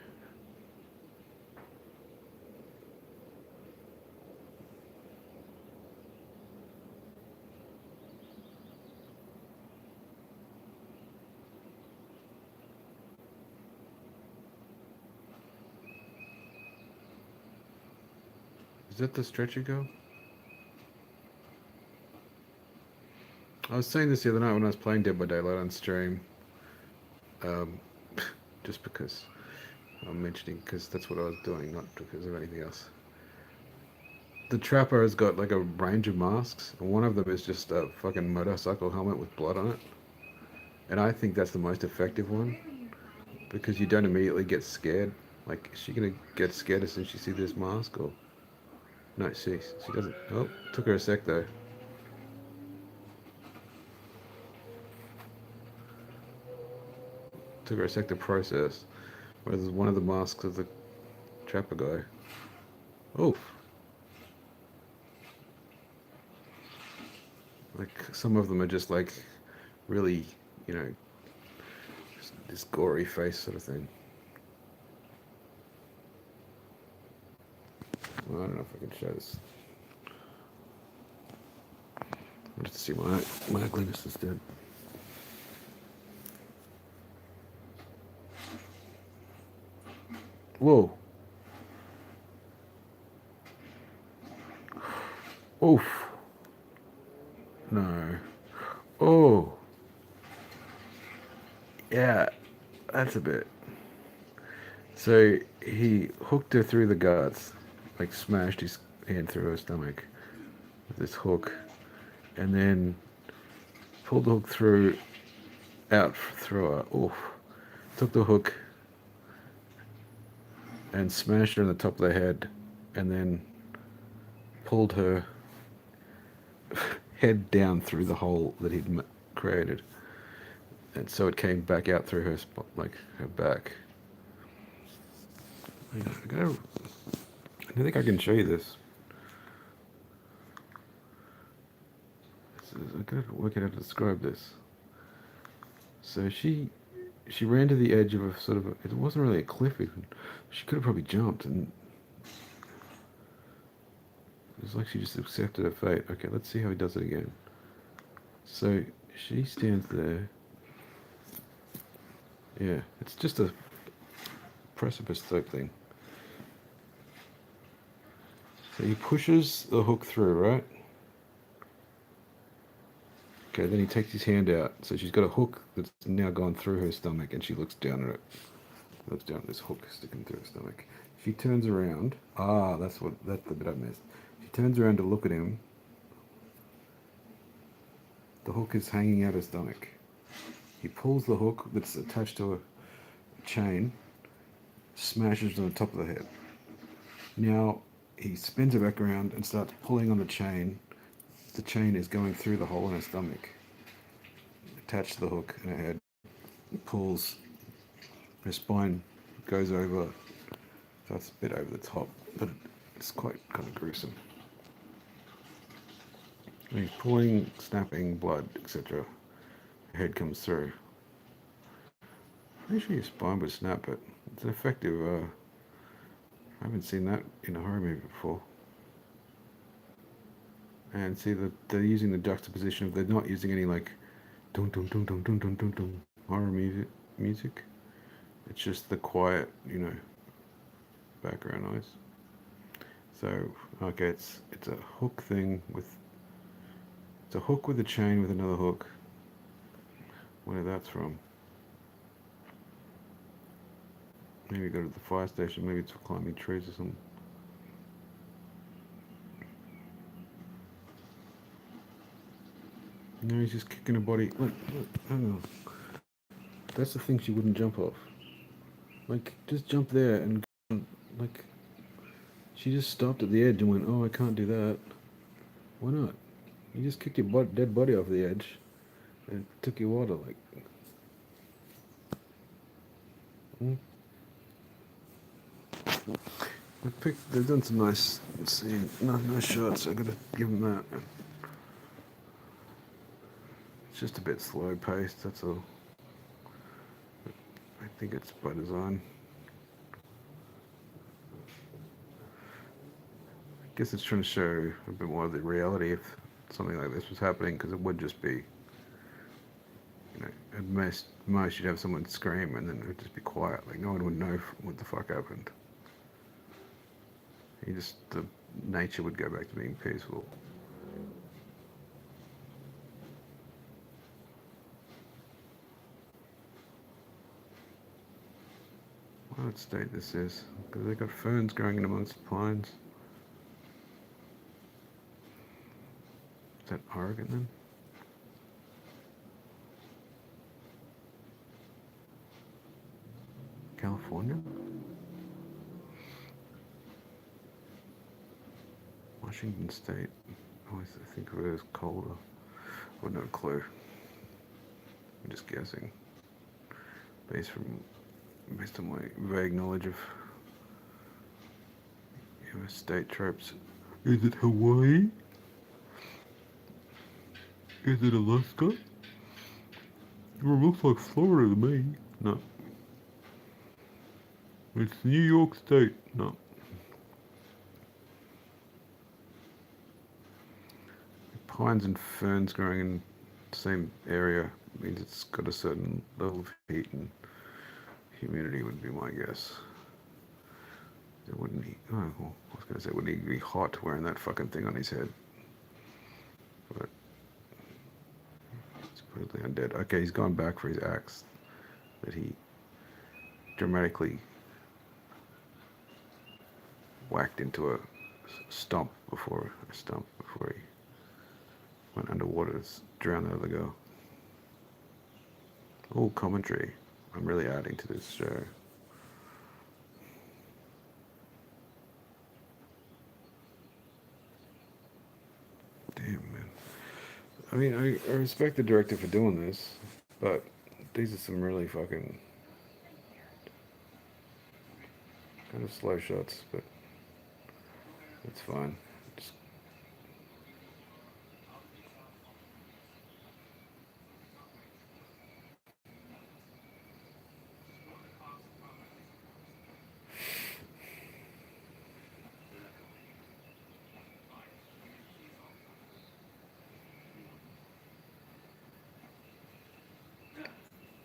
Is that the stretcher go? I was saying this the other night when I was playing Dead by Daylight on stream. Um, just because I'm mentioning, because that's what I was doing, not because of anything else. The trapper has got like a range of masks, and one of them is just a fucking motorcycle helmet with blood on it. And I think that's the most effective one, because you don't immediately get scared. Like, is she gonna get scared as soon as she sees this mask, or no? She doesn't. Oh, took her a sec though. Took her a sec to process. Whereas one of the masks of the trapper guy. Oh, like some of them are just like really, you know, this gory face sort of thing. Well, I don't know if I can show this. I'll just see my ugliness instead. Whoa. Oof. No. Oh. Yeah, that's a bit. So he hooked her through the guts, like smashed his hand through her stomach with this hook, and then pulled the hook out through her. Oof. Took the hook and smashed her in the top of the head, and then pulled her head down through the hole that he'd created, and so it came back out through her spot, like her back. I don't think I can show you this. I gotta work out how to describe this. So she ran to the edge of a sort of it wasn't really a cliff even. She could have probably jumped, and it was like she just accepted her fate. Okay, let's see how he does it again. So she stands there. Yeah, it's just a precipice type thing. So he pushes the hook through, right? Okay, then he takes his hand out. So she's got a hook that's now gone through her stomach, and she looks down at it. Looks down at this hook sticking through her stomach. She turns around. Ah, that's the bit I missed. She turns around to look at him. The hook is hanging out her stomach. He pulls the hook that's attached to a chain, smashes on the top of the head. Now he spins it back around and starts pulling on the chain. The chain is going through the hole in her stomach, attached to the hook in her head. It pulls. Her spine goes over. So it's a bit over the top, but it's quite kind of gruesome. And he's pulling, snapping, blood, etc. Her head comes through. Pretty sure your spine would snap, but it's an effective. I haven't seen that in a horror movie before. And see that they're using the juxtaposition of they're not using any like dun dun dun dun dun dun dun dun horror music. It's just the quiet, background noise. So okay, it's a hook thing with it's a hook with a chain with another hook. Where that's from? Maybe go to the fire station. Maybe it's for climbing trees or something. No, he's just kicking her body. Look, hang on. That's the thing she wouldn't jump off. Like, just jump there and, like, she just stopped at the edge and went, oh, I can't do that. Why not? You just kicked your dead body off the edge and it took you water, like. They've done some nice scene, nice shots. I gotta give them that. It's just a bit slow paced. That's all. I think it's by design. I guess it's trying to show a bit more of the reality if something like this was happening, because it would just be, at most you'd have someone scream and then it would just be quiet. Like no one would know what the fuck happened. The nature would go back to being peaceful. What state this is? Because they've got ferns growing in amongst the pines. Is that Oregon then? California? Washington State. I think of it as colder. I have no clue. I'm just guessing. Based on my vague knowledge of US state tropes. Is it Hawaii? Is it Alaska? It looks like Florida to me. No. It's New York State. No. Pines and ferns growing in the same area means it's got a certain level of heat and humidity would be my guess. It wouldn't he? Oh, well, I was going to say, wouldn't he be hot wearing that fucking thing on his head? But it's supposedly undead. Okay, he's gone back for his axe that he dramatically whacked into a stump before he went underwater to drown the other girl. Oh, commentary. I'm really adding to this show. Damn, man. I mean, I respect the director for doing this, but these are some really fucking kind of slow shots, but it's fine. Just...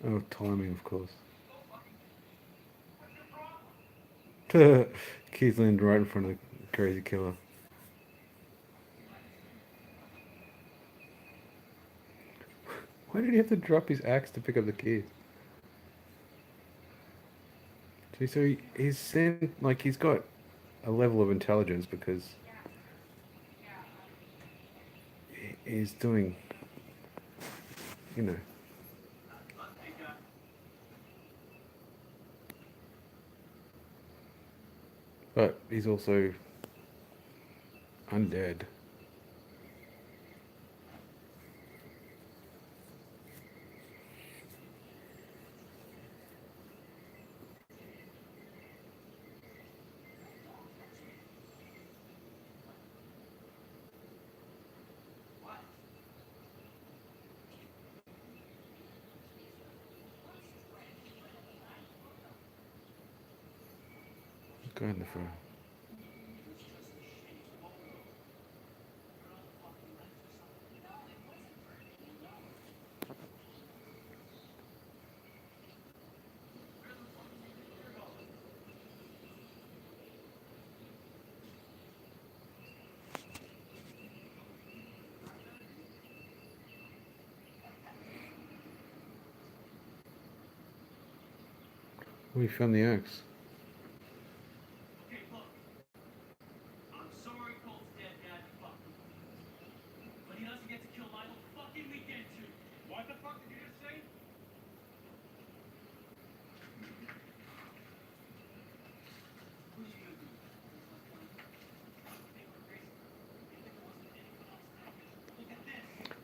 Oh, timing, of course. Keith landed right in front of the crazy killer. Why did he have to drop his axe to pick up the keys? See, so he's sent, like, he's got a level of intelligence because he's doing, you know. But he's also undead. Go in the phone. Oh, he found the axe.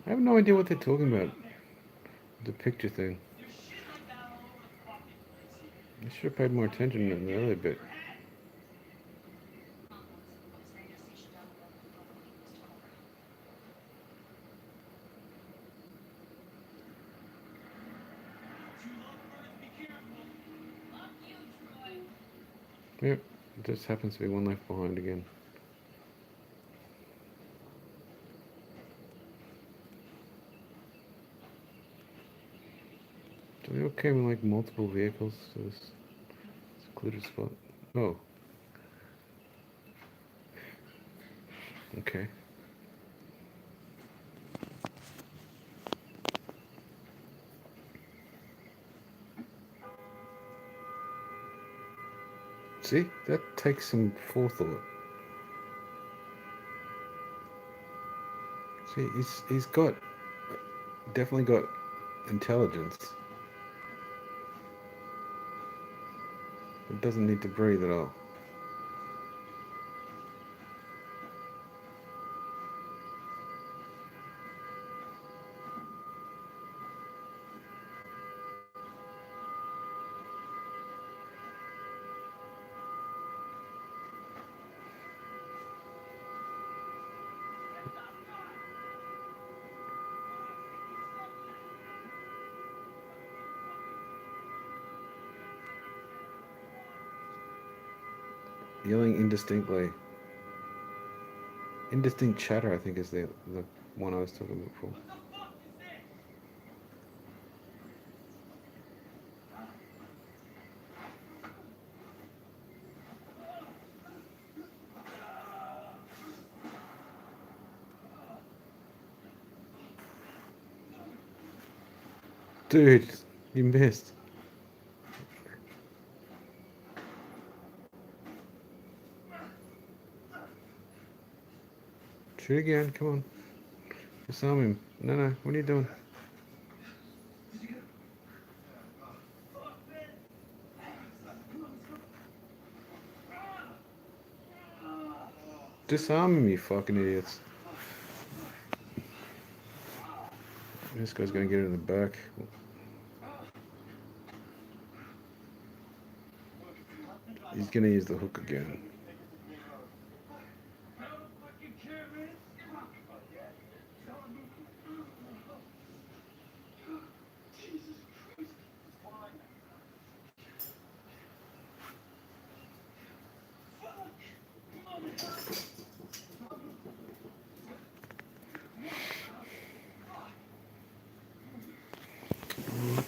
I have no idea what they're talking about. The picture thing. I should have paid more attention in the earlier bit. Yep, it just happens to be one left behind again. So they all came in like multiple vehicles to this secluded spot. Oh. Okay. See, that takes some forethought. See, he's definitely got intelligence. It doesn't need to breathe at all. Yelling indistinctly. Indistinct chatter, I think, is the one I was talking about before. Dude, you missed. Shoot again, come on. Disarm him. No, what are you doing? Disarm him, you fucking idiots. This guy's gonna get it in the back. He's gonna use the hook again.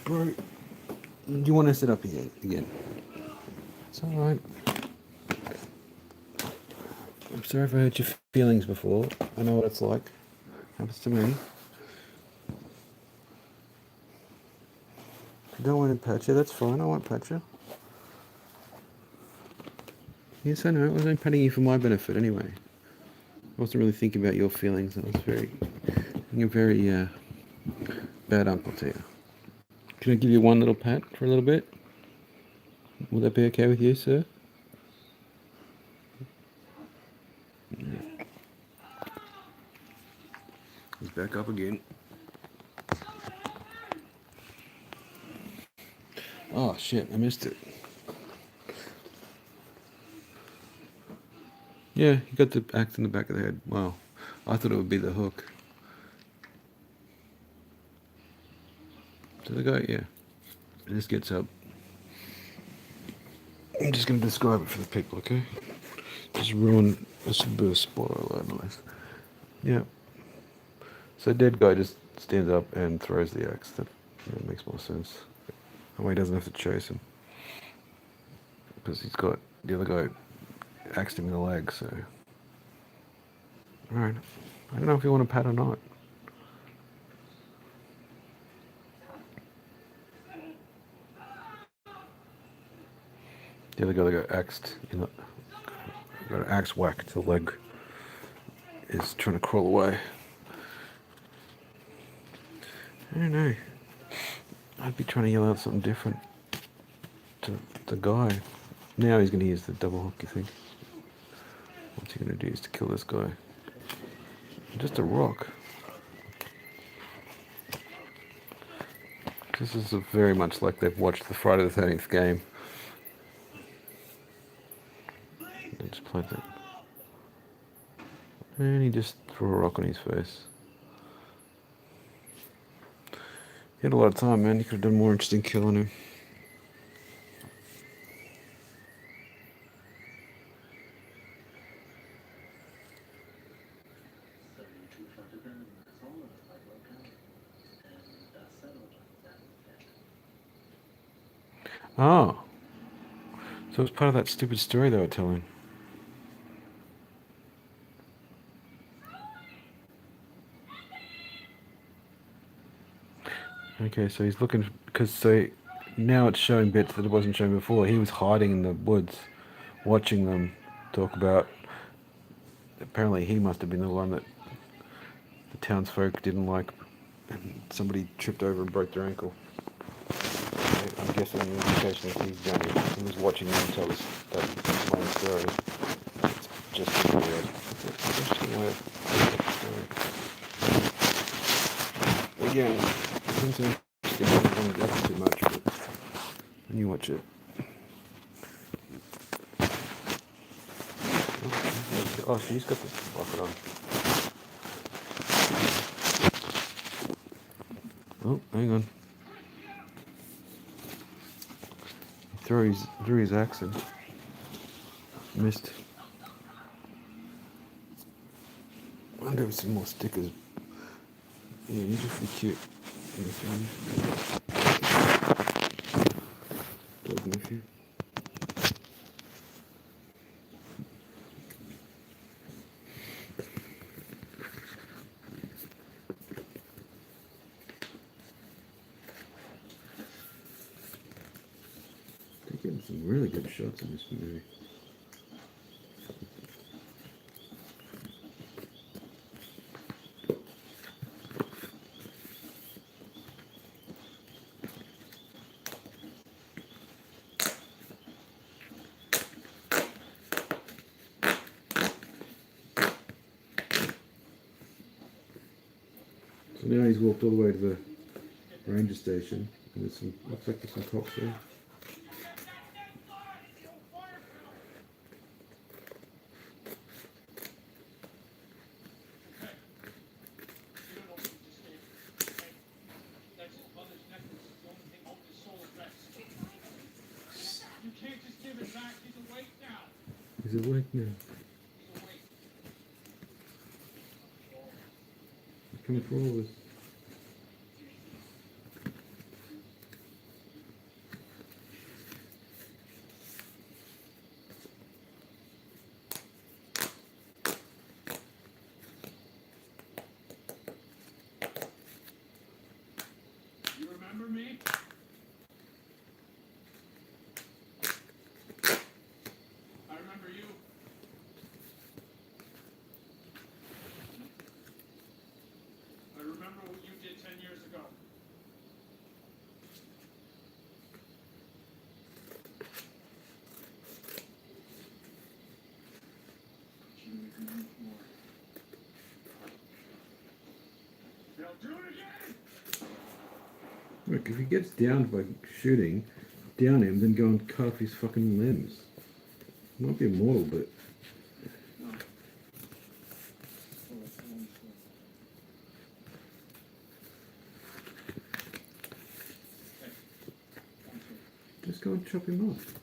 Bro, do you want to sit up here again? It's alright. I'm sorry if I hurt your feelings before. I know what it's like. Happens to me. If you don't want to pat you, that's fine. I won't pat you. Yes, I know. I was only patting you for my benefit anyway. I wasn't really thinking about your feelings. I was being a very bad uncle to you. Can I give you one little pat for a little bit? Will that be okay with you, sir? He's back up again. Oh shit, I missed it. Yeah, you got the axe in the back of the head. Wow. I thought it would be the hook. So the guy, yeah. He just gets up. I'm just going to describe it for the people, okay? Just ruin this burst spoiler alert, at least. Yeah. So dead guy just stands up and throws the axe. That makes more sense. That way he doesn't have to chase him. Because he's got the other guy axed him in the leg, so. Alright. I don't know if you want to pat or not. The other guy that got axed in the, got an axe whack to the leg is trying to crawl away. I don't know. I'd be trying to yell out something different to the guy. Now he's going to use the double hook, you think? What's he going to do is to kill this guy? Just a rock. This is very much like they've watched the Friday the 13th game. They just played that. And he just threw a rock on his face. He had a lot of time, man. You could have done more interesting killing him. Oh, so it's part of that stupid story they were telling. Okay, so he's looking because now it's showing bits that it wasn't showing before. He was hiding in the woods, watching them talk about. Apparently, he must have been the one that the townsfolk didn't like, and somebody tripped over and broke their ankle. I'm guessing the indication is he's done it. He was watching them tell us that same story. It's just weird. Interesting way of telling a story. Again, it seems interesting. I don't want to go too much, but when you watch it. Oh, she's got the bucket on. Oh, hang on. He threw his axe and missed. I wonder if some more stickers. Yeah, these are pretty cute. Dog nephew. They're getting some really good shots in this movie. So now he's walked all the way to the ranger station, and there's some, looks like there's some cops there. He's awake now. He's coming for all of us.
You remember me? I remember you. I remember what you did 10 years ago. They'll do it again!
Look, if he gets downed by shooting, down him, then go and cut off his fucking limbs. Might be immortal, but. Just go and chop him off.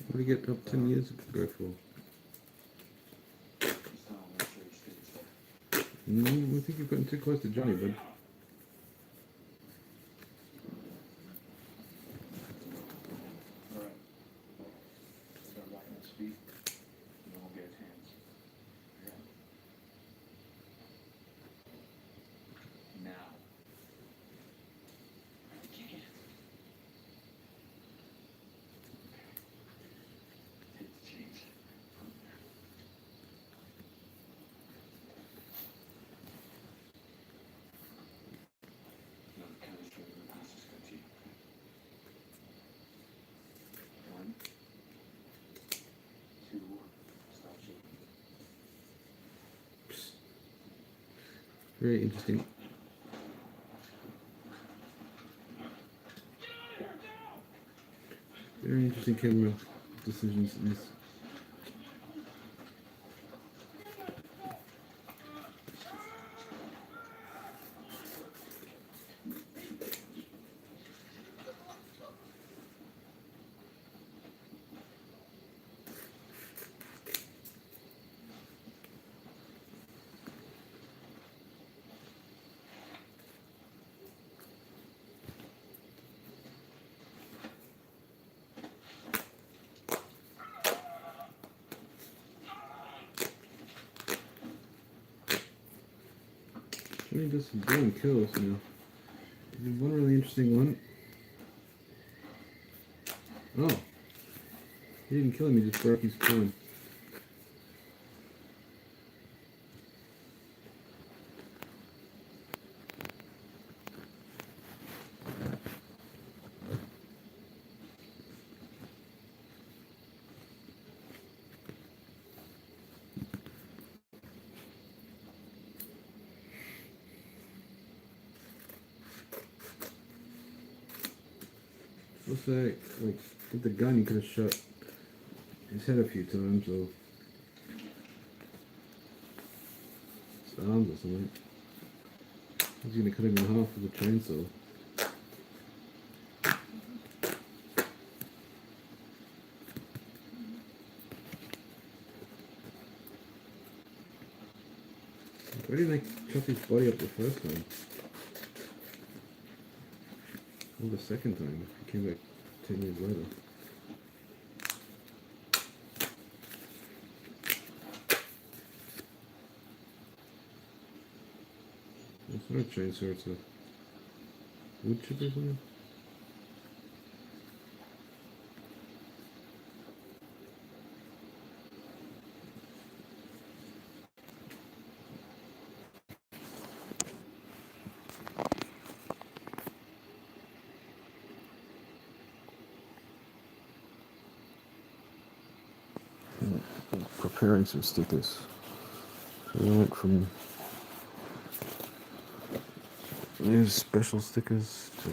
What did he get up 10 years ago for? I think you've gotten too close to Johnny, bud. Very interesting. Very interesting camera decisions in this. He does some damn kills now. There's one really interesting one. Oh. He didn't kill him, he just broke his spine. Let's say, like, with the gun you could have shot his head a few times, or his arms or something. He's gonna cut him in half with a chainsaw. Why didn't they chop his body up the first time? Or the second time? He came back 10 years later. It's not a chainsaw, it's a wood chip or something. Preparing some stickers. So we went from these special stickers to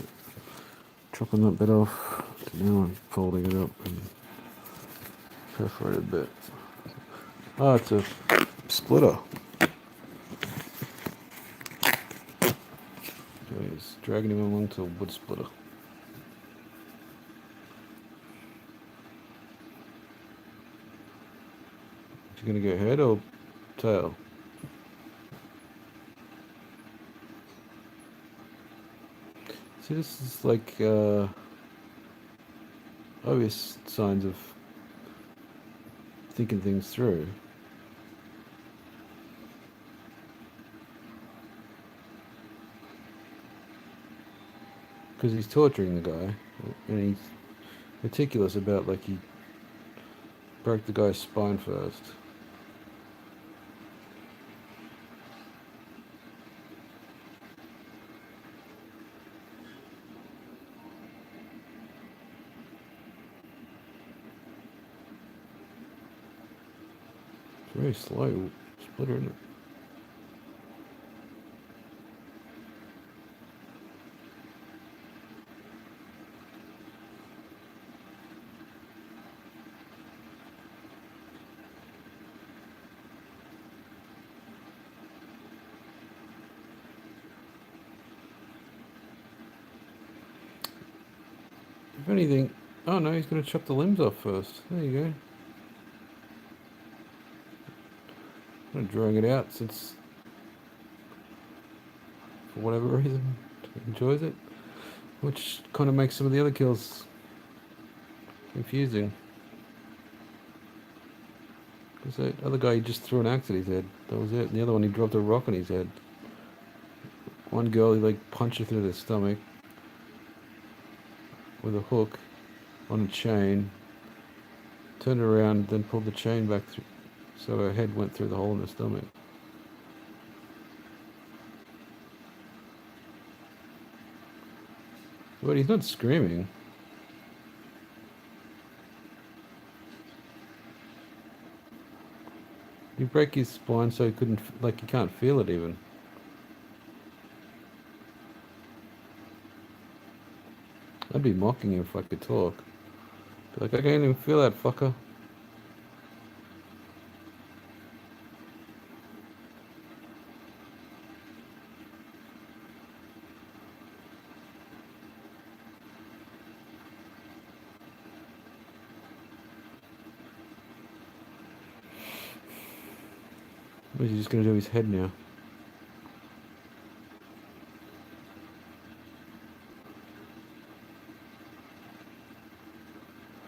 chopping that bit off to now I'm folding it up and perforated bit. Oh, it's a splitter. He's dragging him along to a wood splitter. You gonna go head or tail? See, this is like obvious signs of thinking things through. Because he's torturing the guy, and he's meticulous about, like, he broke the guy's spine first. Very slow splitter, isn't it? If anything, oh no, he's going to chop the limbs off first. There you go. I'm drawing it out since, for whatever reason, he enjoys it, which kind of makes some of the other kills confusing. Because that other guy, he just threw an axe at his head. That was it. And the other one, he dropped a rock on his head. One girl, he like punched her through the stomach with a hook on a chain, turned around, then pulled the chain back through, so her head went through the hole in her stomach. But he's not screaming. You break his spine so he couldn't, like, he can't feel it even. I'd be mocking you if I could talk. Be like, I can't even feel that fucker. What is he just going to do his head now?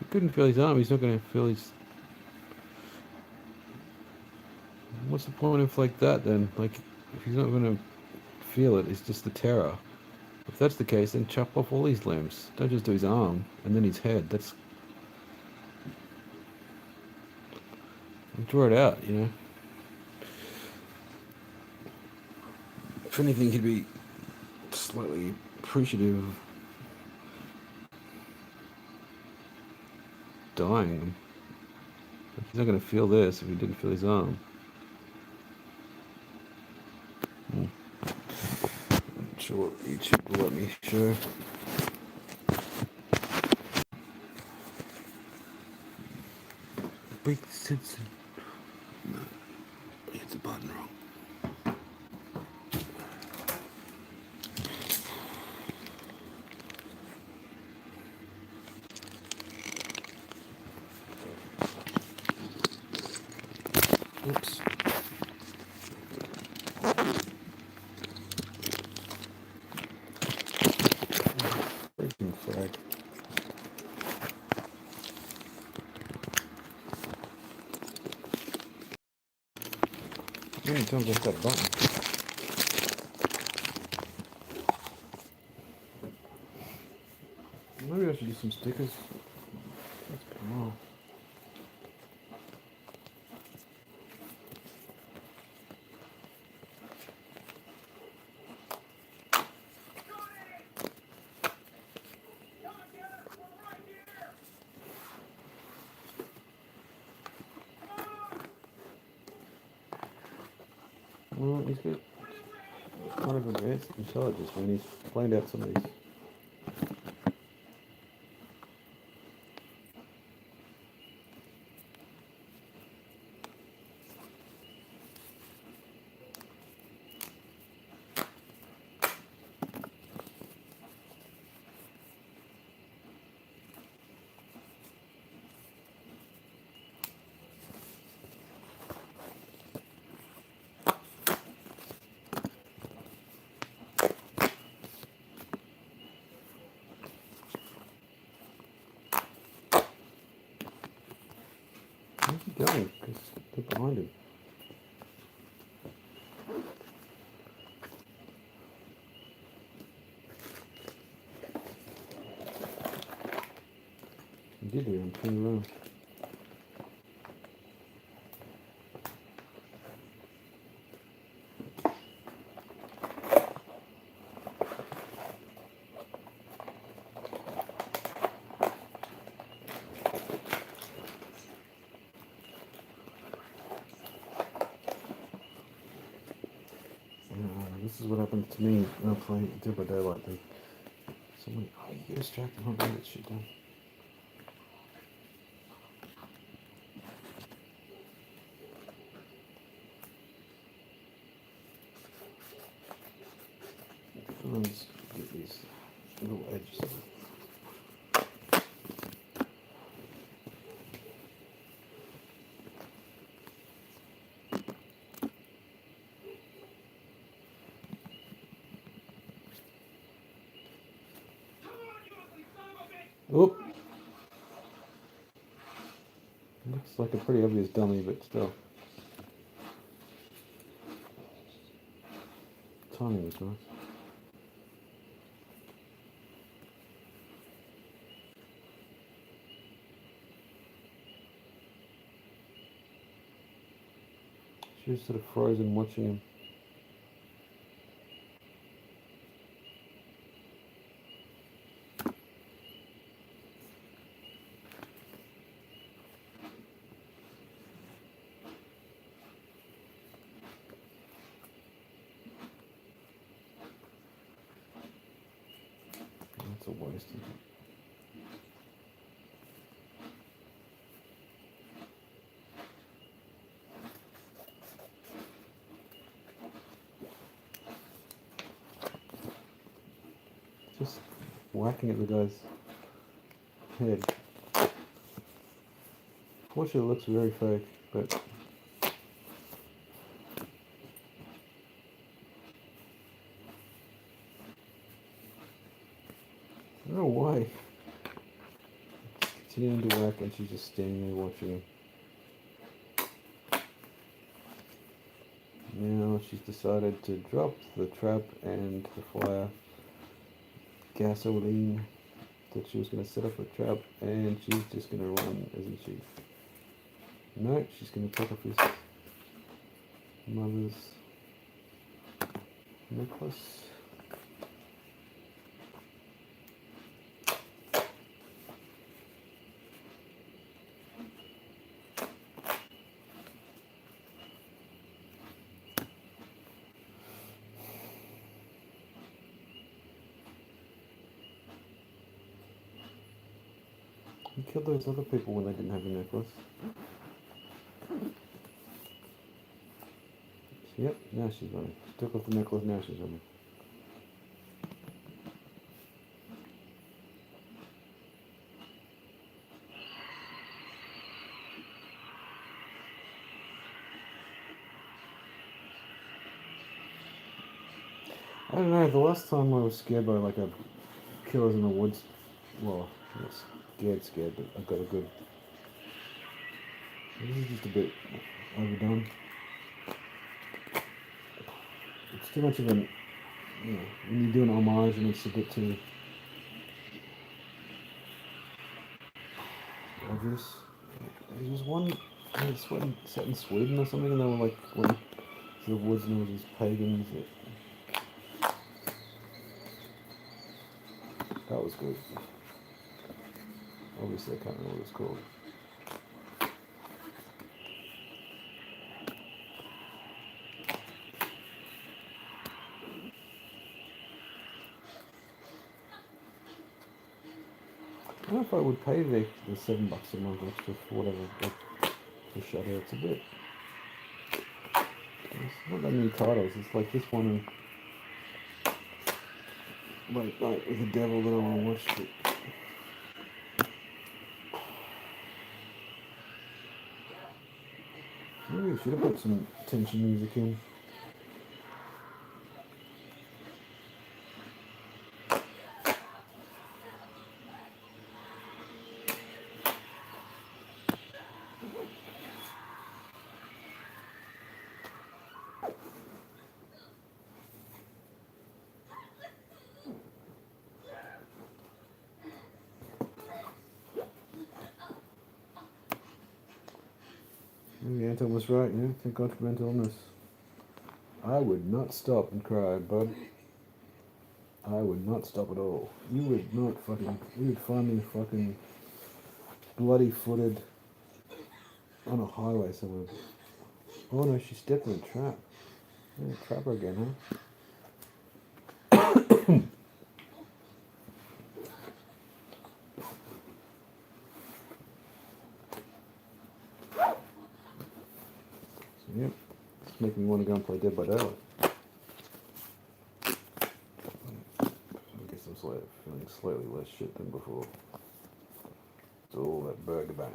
He couldn't feel his arm. He's not going to feel his... What's the point of like that then? Like, if he's not going to feel it, it's just the terror. If that's the case, then chop off all his limbs. Don't just do his arm and then his head. That's... Draw it out, you know? If anything, he'd be slightly appreciative of dying. He's not going to feel this if he didn't feel his arm. Not sure what YouTube will let me show. Big Simpson. No, hit the button wrong. Oops. Freaking frag. How many times I hit that button? Maybe I should do some stickers. That's come on. Well, he's got kind of advanced intelligence when he's planned out some of these. Where's he going? Because they're behind him. He did hear him turn around. This is what happens to me when I play Dead by Daylight. Someone, oh, you get distracted, I'm getting that shit done. Let's get these little edges. Oop! Looks like a pretty obvious dummy, but still. Timing was nice. She was sort of frozen watching him. That's a waste. whacking at the guy's head. Fortunately, it looks very fake, but I don't know why. It's continuing to whack, and she's just standing there watching him. Now she's decided to drop the trap and the fire gasoline that she was going to set up a trap, and she's just going to run, isn't she? No, she's going to pick up his mother's necklace. He killed those other people when they didn't have a necklace. Yep, now she's running. She took off the necklace, now she's running. I don't know, the last time I was scared by like a killers in the woods, well, I was scared, but I got a good... This is just a bit overdone. It's too much of an, you know, when you do an homage and it's a bit too obvious. There was one, it's set in Sweden or something, and they were like went to the woods and there was these pagans. That was good. Obviously, I can't remember what it's called. I don't know if I would pay the $7 a month extra for whatever the shadow. It's a bit. It's not that many titles. It's like this one and Late Night with the Devil that I want to watch. But maybe we should have put some tension music in. Maybe Anton was right, yeah. Thank God for mental illness. I would not stop and cry, bud. I would not stop at all. You would not fucking... You would find me fucking bloody-footed on a highway somewhere. Oh no, she stepped in a trap. Yeah, trap her again, huh? So, yep. It's making me want to go and play Dead by Daylight. I guess I'm feeling slightly less shit than before. It's all that burgerbang.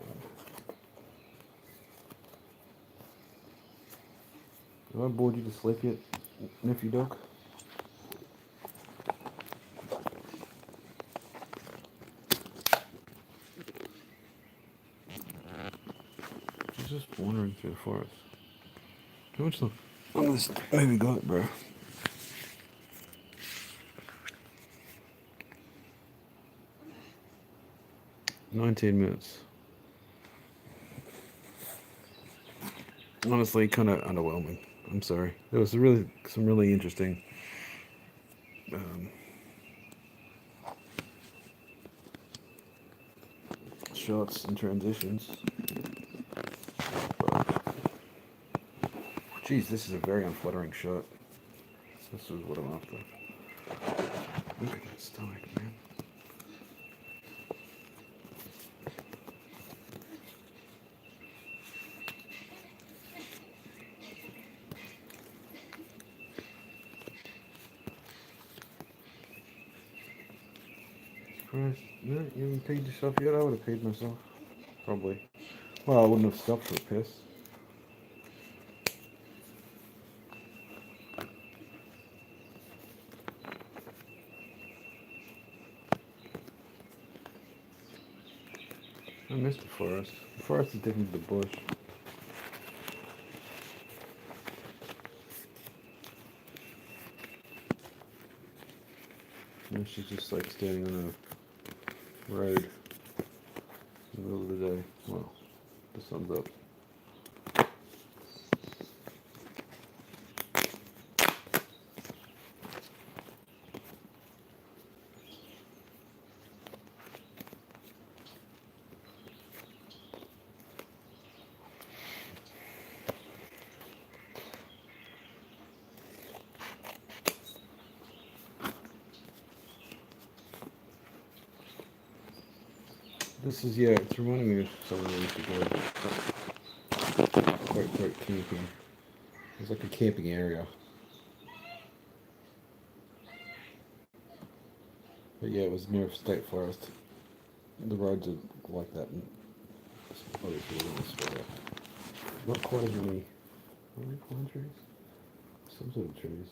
Have I bored you to sleep yet, nephew dog? She's just wandering through the forest. How much look on this baby got, bro? "19 minutes. Honestly, kind of underwhelming. I'm sorry. There was some really interesting shots and transitions. Geez, this is a very unflattering shot. This is what I'm after. Look at that stomach, man. Christ. No, you haven't peed yourself yet? I would have peed myself. Probably. Well, I wouldn't have stopped for a piss. I missed the forest. The forest is different to the bush. And she's just like standing on a road in the middle of the day. Well, the sun's up. This is, yeah, it's reminding me of somewhere we used to go. Quite camping. It's like a camping area. But yeah, it was near a state forest. The roads are like that in other places in Australia. Not quite as many. Are they pine trees? Some sort of trees.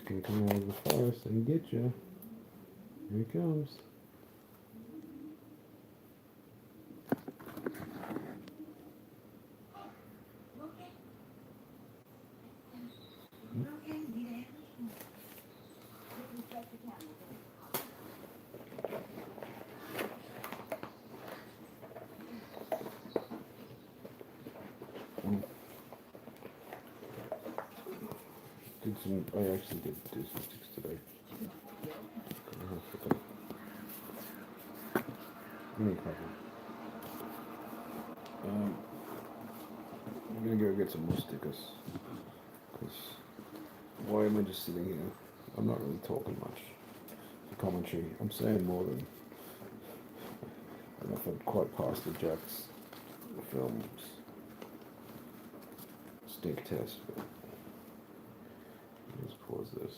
He's gonna come out of the forest and get you. Here he comes. I actually did do some sticks today. Mini coffee. I'm gonna go get some more stickers. Because why am I just sitting here? I'm not really talking much for commentary. I'm saying more than I don't know if I'd quite passed the Jack's films stink test, but let's pause this.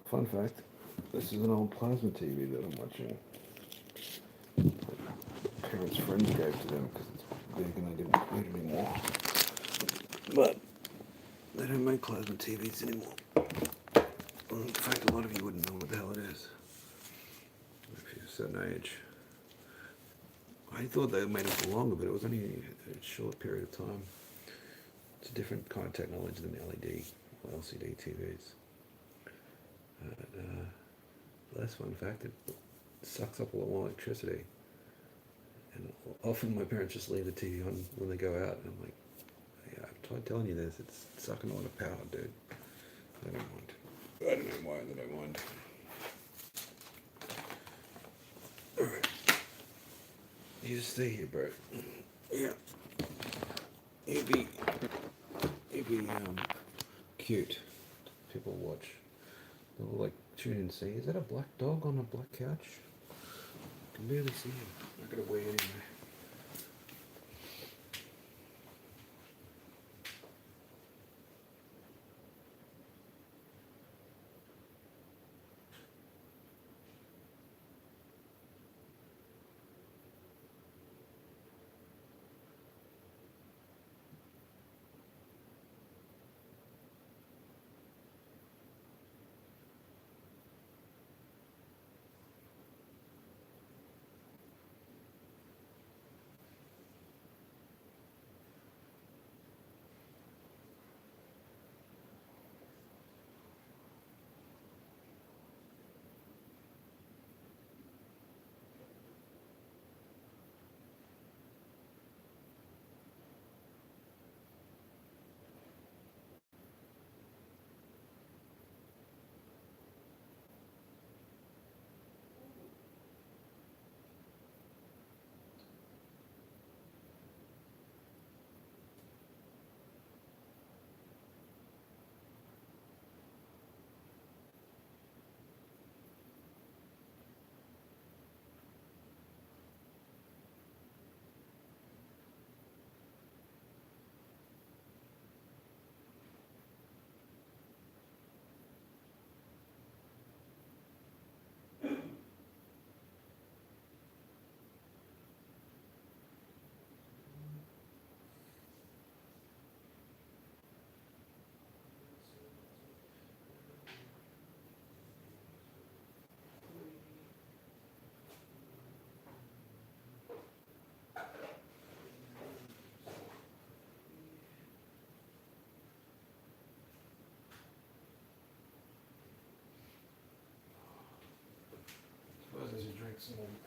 Fun fact, this is an old plasma TV that I'm watching. Parents' friends gave to them because it's big and they didn't need it anymore. But they don't make plasma TVs anymore. In fact, a lot of you wouldn't know what the hell it is if you're a certain age. I thought they made them for longer, but it was only a short period of time. It's a different kind of technology than LED or LCD TVs. Last fun fact, it sucks up a lot more electricity. And often my parents just leave the TV on when they go out, and I'm like, yeah, I've tried telling you this, it's sucking a lot of power, dude. They don't mind. I don't know why they don't mind. Alright. You just stay here, Bert. Yeah. You'd be cute. People watch. They'll like tune in and say, is that a black dog on a black couch? I can barely see him. I gotta wait anyway.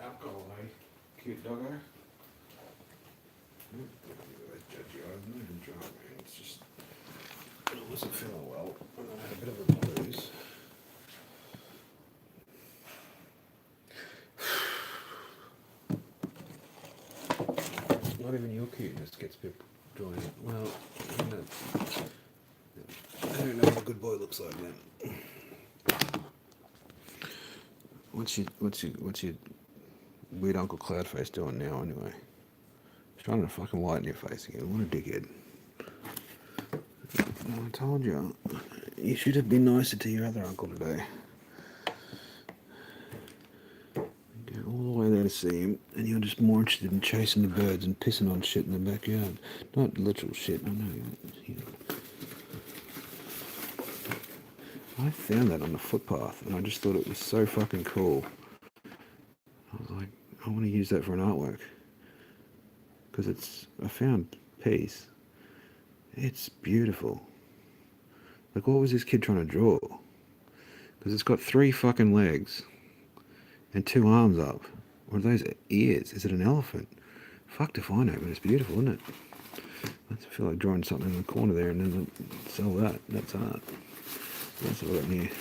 alcohol, eh? Cute doggo. Those judgy eyes, not even dry, man. It's just, I wasn't feeling well, and I had a bit of a blues. Not even your cuteness gets people joining it. Well, I don't know what a good boy looks like then. What's your weird Uncle Cloudface doing now anyway? He's trying to fucking light in your face again. What a dickhead. I told you. You should have been nicer to your other uncle today. Go all the way there to see him, and you're just more interested in chasing the birds and pissing on shit in the backyard. Not literal shit, I know. You know. I found that on the footpath, and I just thought it was so fucking cool. I was like, I want to use that for an artwork. Because it's a found piece. It's beautiful. Like, what was this kid trying to draw? Because it's got 3 fucking legs and 2 arms up. What are those ears? Is it an elephant? Fucked if I know, but it's beautiful, isn't it? I feel like drawing something in the corner there and then sell that. That's art. That's what I got in here.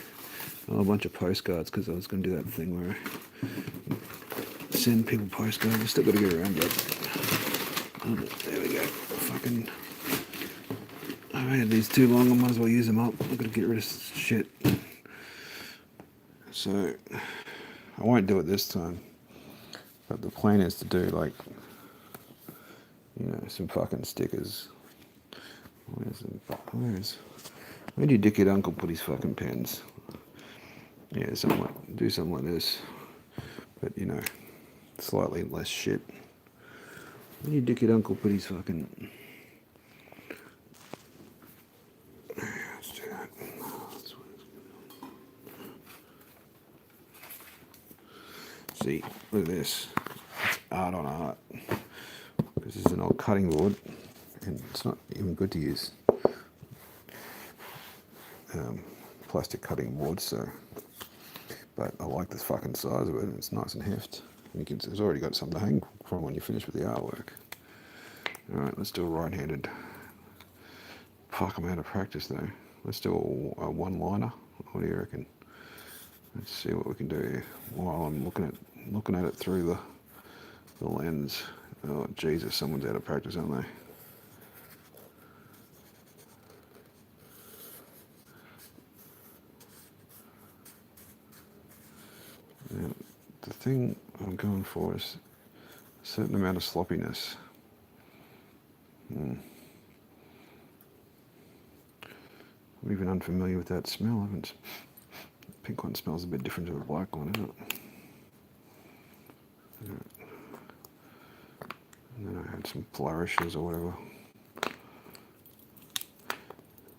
Oh, a bunch of postcards, because I was going to do that thing where I send people postcards. I still got to get around to it. Oh, there we go. Fucking... I've had these too long, I might as well use them up. I've got to get rid of shit. So, I won't do it this time. But the plan is to do, like, you know, some fucking stickers. Where do you dickhead uncle put his fucking pens? Yeah, do something like this. But, you know, slightly less shit. Where do you dickhead uncle put his fucking... Let's do that. See, look at this. It's art on art. This is an old cutting board, and it's not even good to use plastic cutting board, so, but I like this fucking size of it, and it's nice and heft. It's already got something to hang from when you finish with the artwork. Alright, let's do a right-handed. Fuck, I'm out of practice though. Let's do a one-liner. What do you reckon? Let's see what we can do here while I'm looking at it through the lens. Oh Jesus, someone's out of practice, aren't they? And the thing I'm going for is a certain amount of sloppiness. I'm even unfamiliar with that smell. The pink one smells a bit different to the black one, isn't it? And then I had some flourishes or whatever.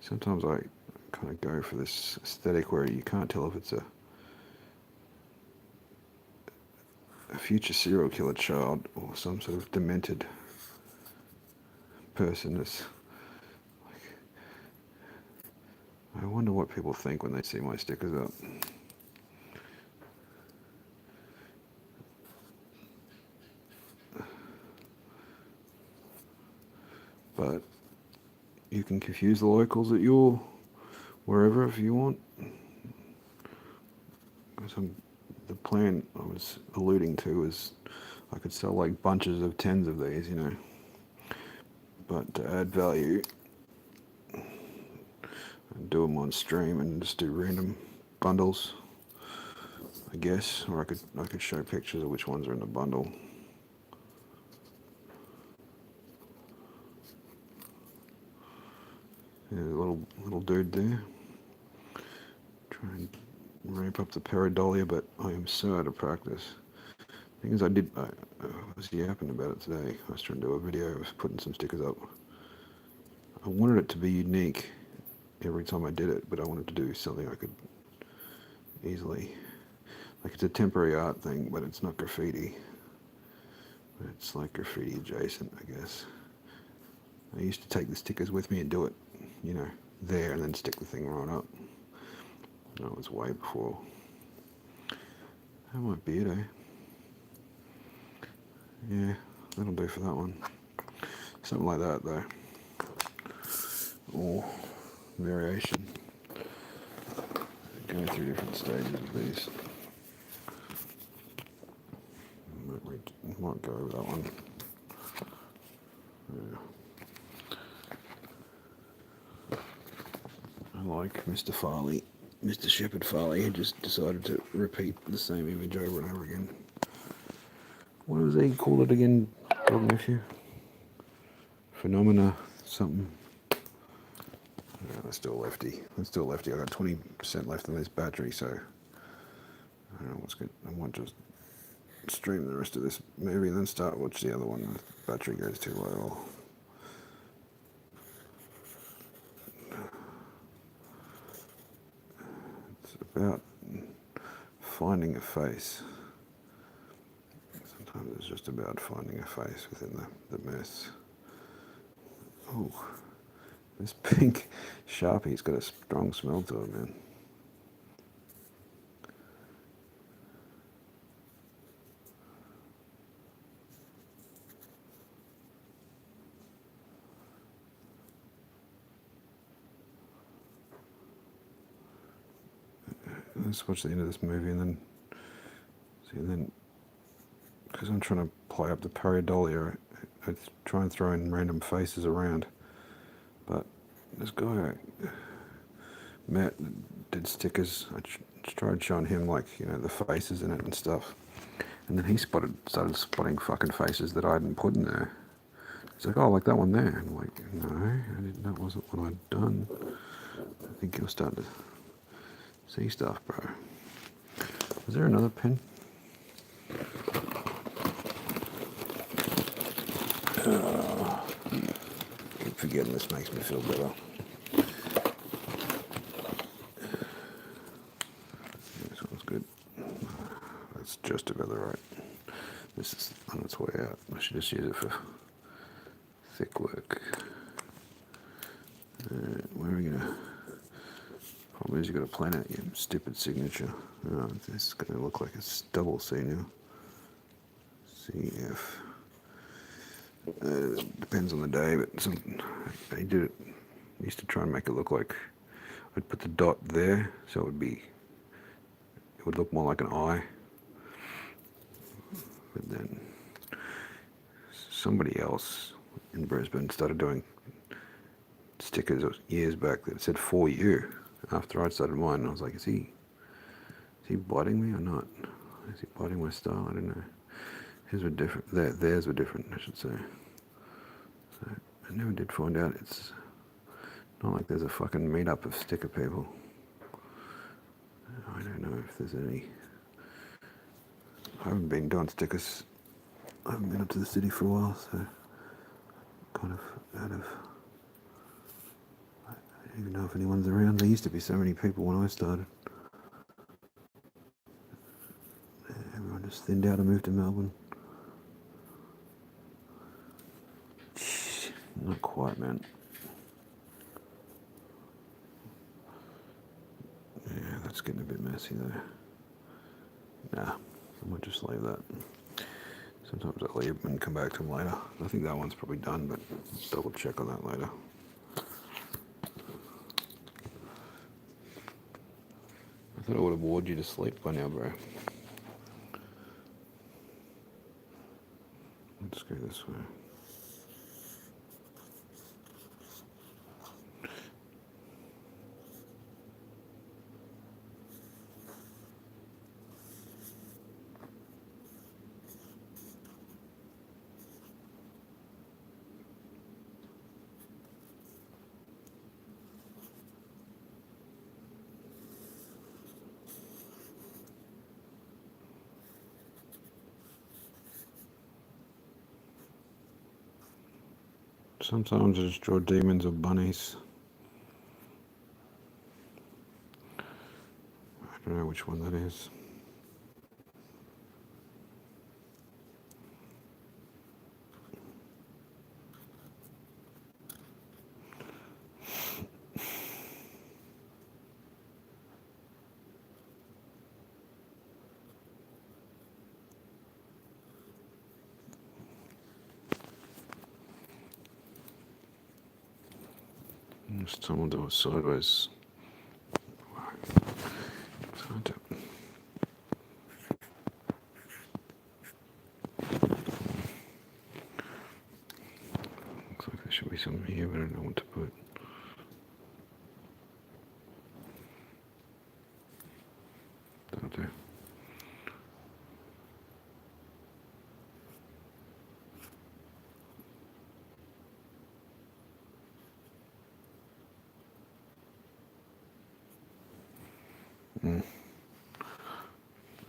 Sometimes I kind of go for this aesthetic where you can't tell if it's a future serial killer child or some sort of demented person. That's like, I wonder what people think when they see my stickers up. But you can confuse the locals at your wherever if you want. The plan I was alluding to is I could sell like bunches of 10s of these, you know. But to add value, I'd do them on stream and just do random bundles, I guess. Or I could show pictures of which ones are in the bundle. Yeah, a little dude there. Try and ramp up the pareidolia, but I am so out of practice. Thing is, I was yapping about it today. I was trying to do a video of putting some stickers up. I wanted it to be unique every time I did it, but I wanted to do something I could easily, like it's a temporary art thing, but it's not graffiti. It's like graffiti adjacent, I guess. I used to take the stickers with me and do it, you know, there and then stick the thing right up. That was way before. How my beard, eh? Yeah, that'll do for that one. Something like that though. Or variation. Going through different stages of these. Might go over that one. Yeah. I like Mr. Farley. Mr. Shepherd Farley had just decided to repeat the same image over and over again. What was he called it again, dog nephew? Phenomena something. Yeah, that's still lefty. That's still lefty. I got 20% left in this battery, so I don't know what's good. I might just stream the rest of this movie and then start watch the other one. The battery goes too low. It's about finding a face. Sometimes it's just about finding a face within the mess. Oh, this pink Sharpie's got a strong smell to it, man. Let's watch the end of this movie and then see. And then, because I'm trying to play up the pareidolia, I try and throw in random faces around. But this guy, Matt, did stickers. I tried showing him the faces in it and stuff, and then he started spotting fucking faces that I hadn't put in there. He's like, "Oh, like that one there." And I'm like, "No, I didn't. That wasn't what I'd done." I think you're starting to see stuff, bro. Is there another pen? Keep forgetting this makes me feel better. This one's good. That's just about the right. This is on its way out. I should just use it for thick work. Where are we gonna? Problem is you got to plan out your stupid signature. Oh, this is gonna look like it's double C now. CF. Depends on the day, but I did it. I used to try and make it look like I'd put the dot there, so it would look more like an eye. But then somebody else in Brisbane started doing stickers years back that said "for you" after I'd started mine, and I was like, is he biting me or not? Is he biting my style? I don't know. His were different. Theirs were different, I should say. So I never did find out. It's not like there's a fucking meetup of sticker people. I don't know if there's any. I haven't been doing stickers. I haven't been up to the city for a while, so kind of out of. I don't even know if anyone's around. There used to be so many people when I started. Everyone just thinned out and moved to Melbourne. Not quite, man. Yeah, that's getting a bit messy though. Nah, I might just leave that. Sometimes I leave them and come back to them later. I think that one's probably done, but let's double check on that later. I thought I would have bored you to sleep by now, bro. Let's go this way. Sometimes I just draw demons or bunnies. I don't know which one that is. Just someone do it sideways. It's hard to... Looks like there should be some here, but I don't know what to put. Don't do.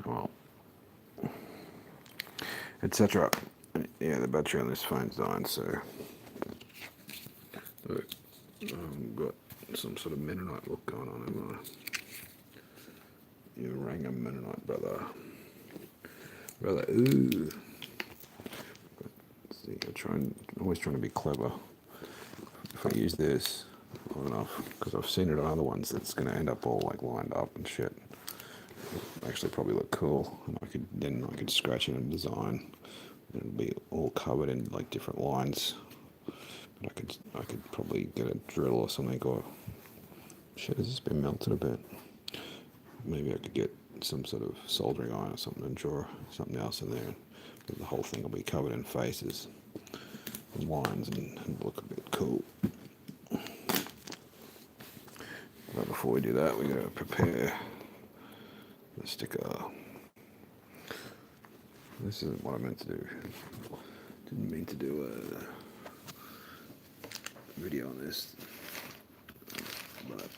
Well, etc. Yeah, the battery on this phone's dying, so look, got some sort of Mennonite look going on in my Uranga Mennonite brother. Ooh. See, always trying to be clever. If I use this long enough, because I've seen it on other ones, that's going to end up all like lined up and shit. It'll actually probably look cool, and I could scratch it and design. It'll be all covered in like different lines. But I could probably get a drill or something. Or shit, has this been melted a bit? Maybe I could get some sort of soldering iron or something and draw something else in there. But the whole thing will be covered in faces and lines and look a bit cool. But before we do that, we gotta prepare the sticker. This isn't what I meant to do. Didn't mean to do a video on this, but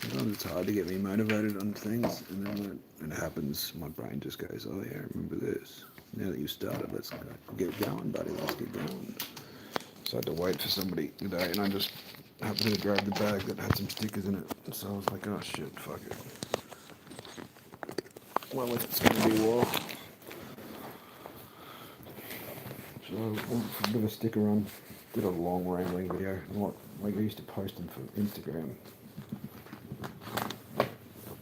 sometimes it's hard to get me motivated on things, and then when it happens, my brain just goes, "Oh yeah, remember this? Now that you started, let's get going, buddy. Let's get going." So I had to wait for somebody today, and I just happened to grab the bag that had some stickers in it. So I was like, "Oh shit, fuck it." Well, if it's going to be war. So I went for a bit of a sticker run. Did a long rambling video. Like I used to post them for Instagram. It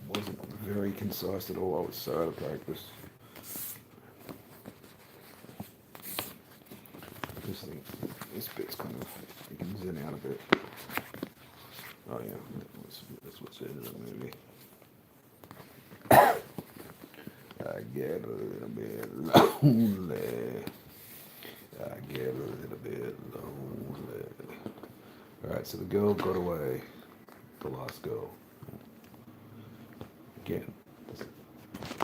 wasn't very concise at all. I was so out of practice. This bit's kind of, you can zen out a bit. Oh yeah, that's what's in the movie. I get a little bit lonely. I get a little bit lonely. Alright, so the girl got away. The last girl. Again,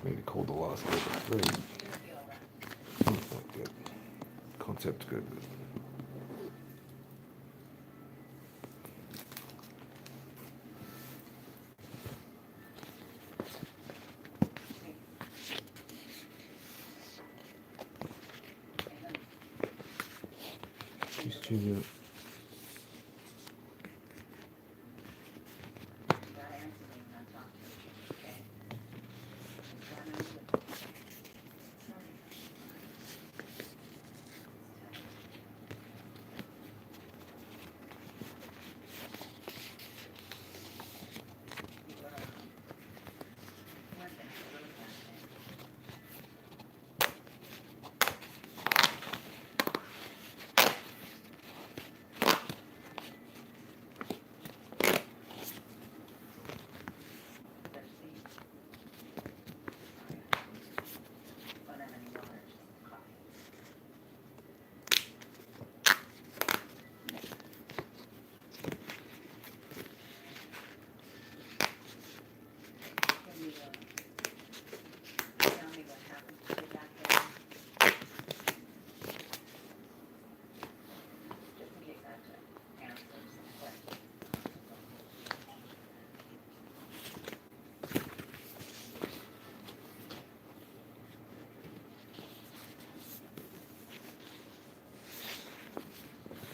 maybe called the last girl, but it's very, not good. Concept's good. She's choosing it.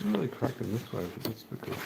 I'm really cracking this way, but that's because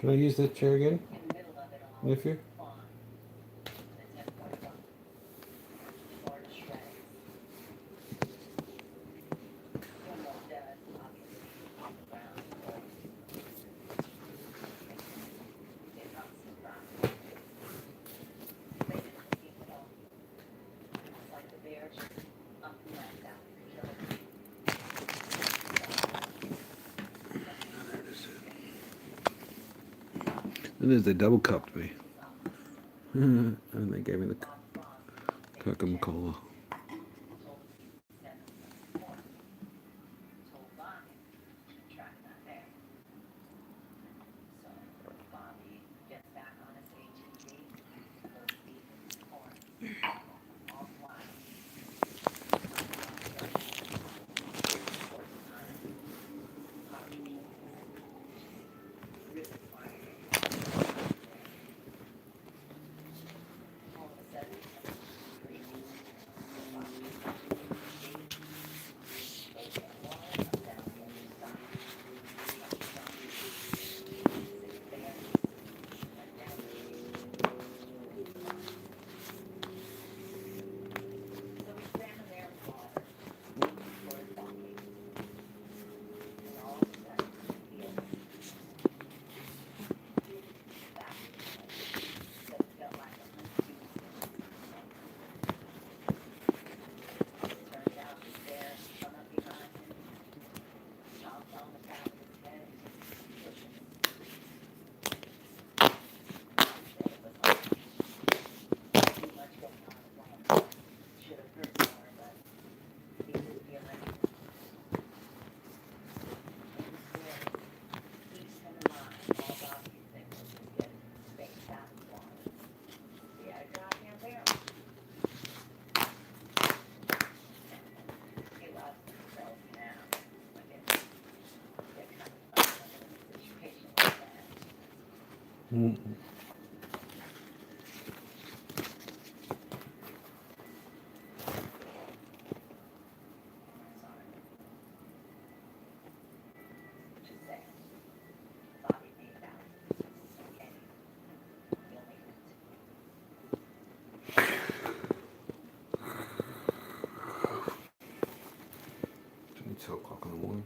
Can I use that chair again? Nephew? And there's they double cupped me. And they gave me the Coca-Cola. Mm. It's 2 o'clock in the morning.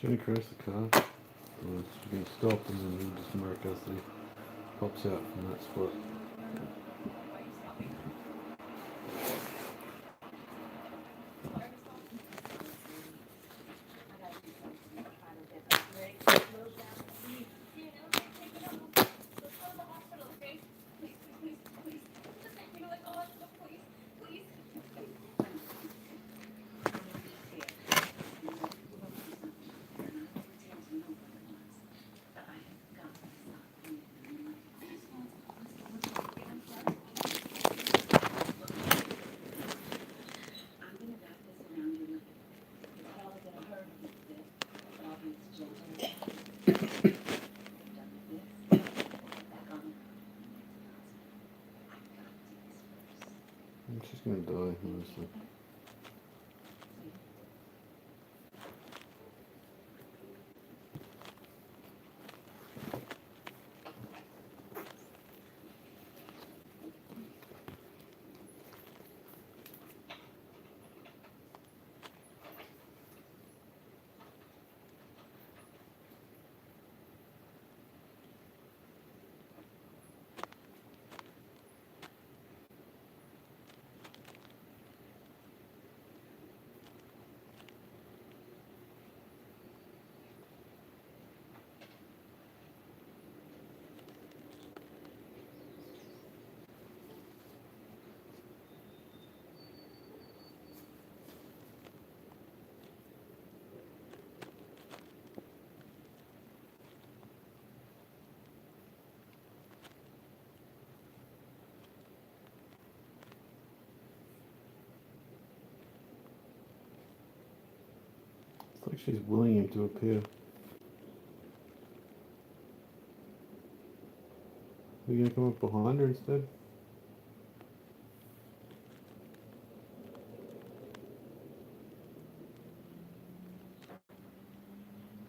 Should we crash the car? Or should we stop and then we just mark as he pops out from that spot? She's gonna die, honestly. It's like she's willing him to appear. Are you gonna come up behind her instead?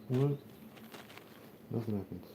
What? Nothing happens.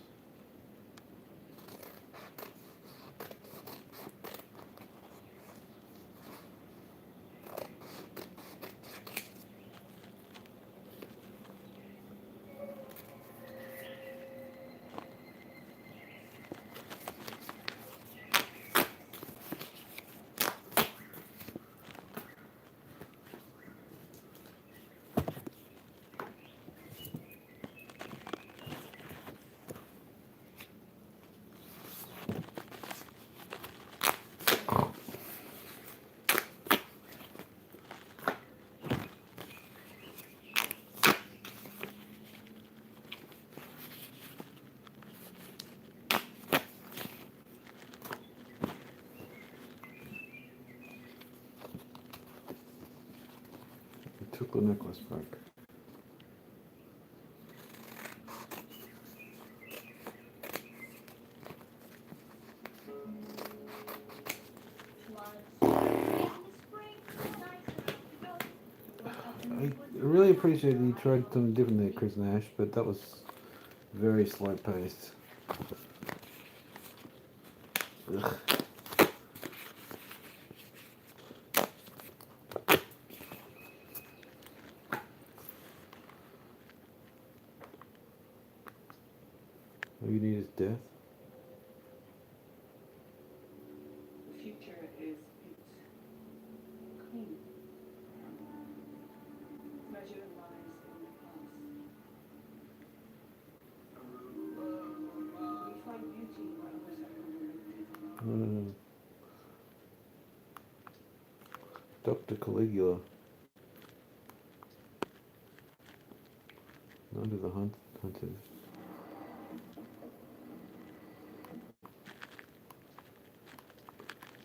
I took the necklace back. I really appreciate you tried something different there, Chris Nash, but that was very slow paced. Ugh. All you need is death.
The future is clean. Pleasure lies in the past. We find beauty where others have overlooked it.
Dr. Caligula. Under the hunters.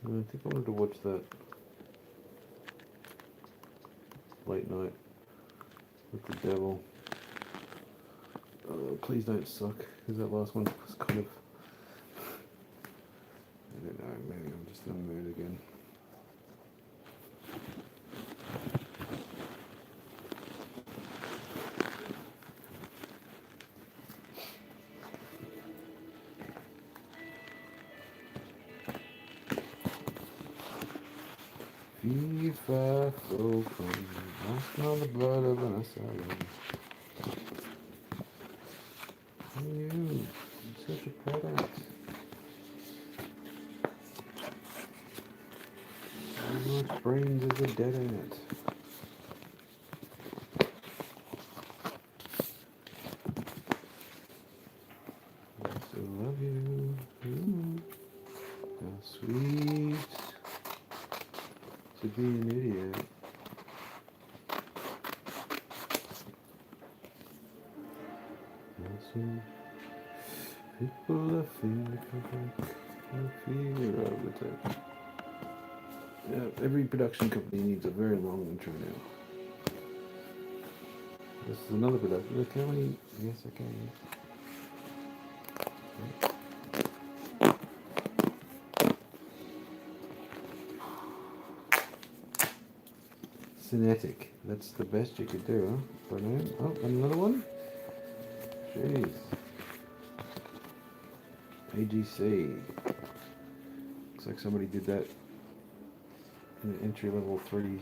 I think I wanted to watch that late night with the devil. Oh, please don't suck, because that last one was kind of, I don't know, maybe I'm just in the mood again. If I flow from lost on the blood of an assassin. You, such a product. How much brains is a dead ant? I still love you. Ooh, how sweet to be an idiot. Awesome. People are feeling the fear of the time. Yeah, every production company needs a very long intro now. This is another production. Look how many. Yes, I can. Cinetic. That's the best you could do, huh? For now. Oh, another one? Jeez. AGC. Looks like somebody did that in the entry level 3.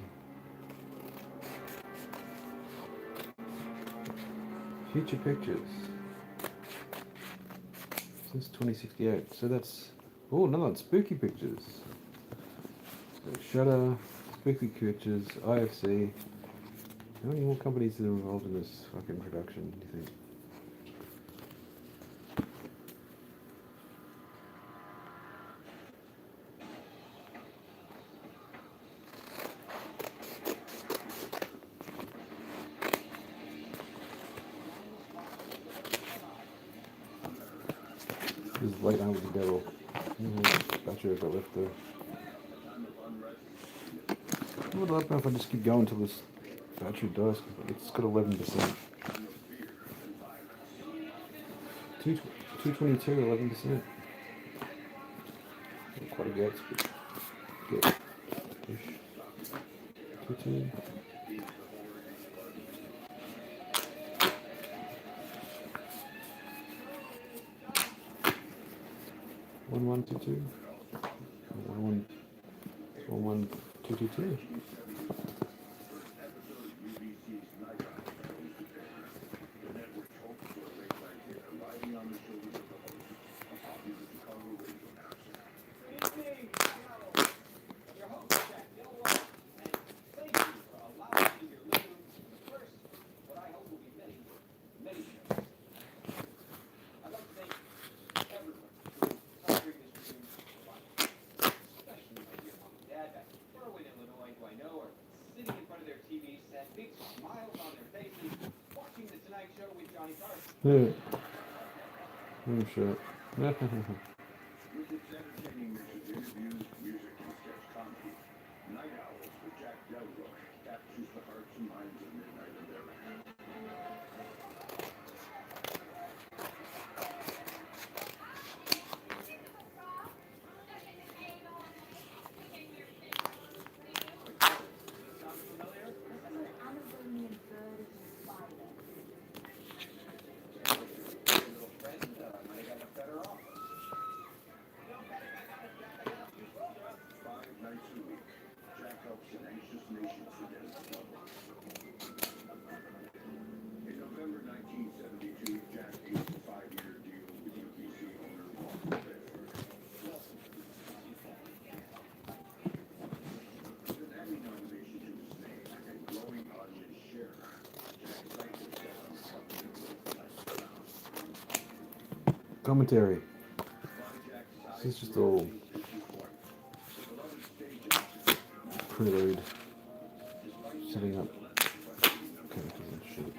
Future Pictures. Since 2068. So that's. Oh, no, it's Spooky Pictures. So Shutter, Spooky Pictures, IFC. How many more companies are involved in this fucking production, do you think? This is Light Arm of the Devil. Battery I've got left there. I would love if I just keep going until this battery dies. It's got 11%. 222, 11%. Quite a gap, but good. Ish. 22. One 2 2. 1 2 2 2. Yeah. I'm sure.
With its entertaining mix of interviews, music, and sketch comedy, Night Owls with Jack Delroy captures the hearts and minds of Midnight America.
Sound familiar? This is an Amazonian bird spider. Little friend, might have got better off.
5 nights a week, Jack helps an anxious nation forget its troubles. In November 1972, Jack inked a 5-year deal with UBC owner Walter Bedford. With an Emmy nomination to his name and growing audience share, Jack signed himself on the cover of the
Commentary. This is just all prelude. Setting up characters and shit.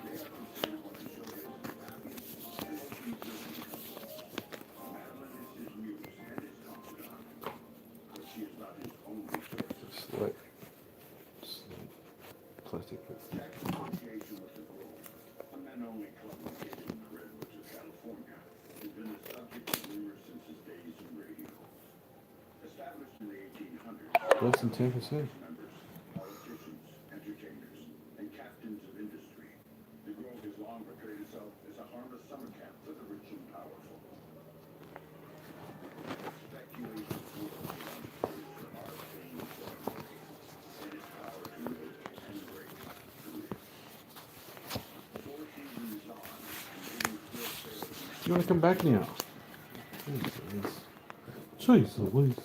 Slight plastic.
Jack's association with the Grove, a men-only club located in the redwoods of California, has been the subject of rumors since his days in radio. Established in the 1800s,
Less than 10%.
members, politicians, entertainers, and captains of industry, the Grove has long portrayed itself as a harmless summer camp for the rich and powerful. Speculation swirls around the place for our famed ceremony and its power to make and break careers. 4 seasons on, and getting still fails.
you want to come back now? Jeez Louise.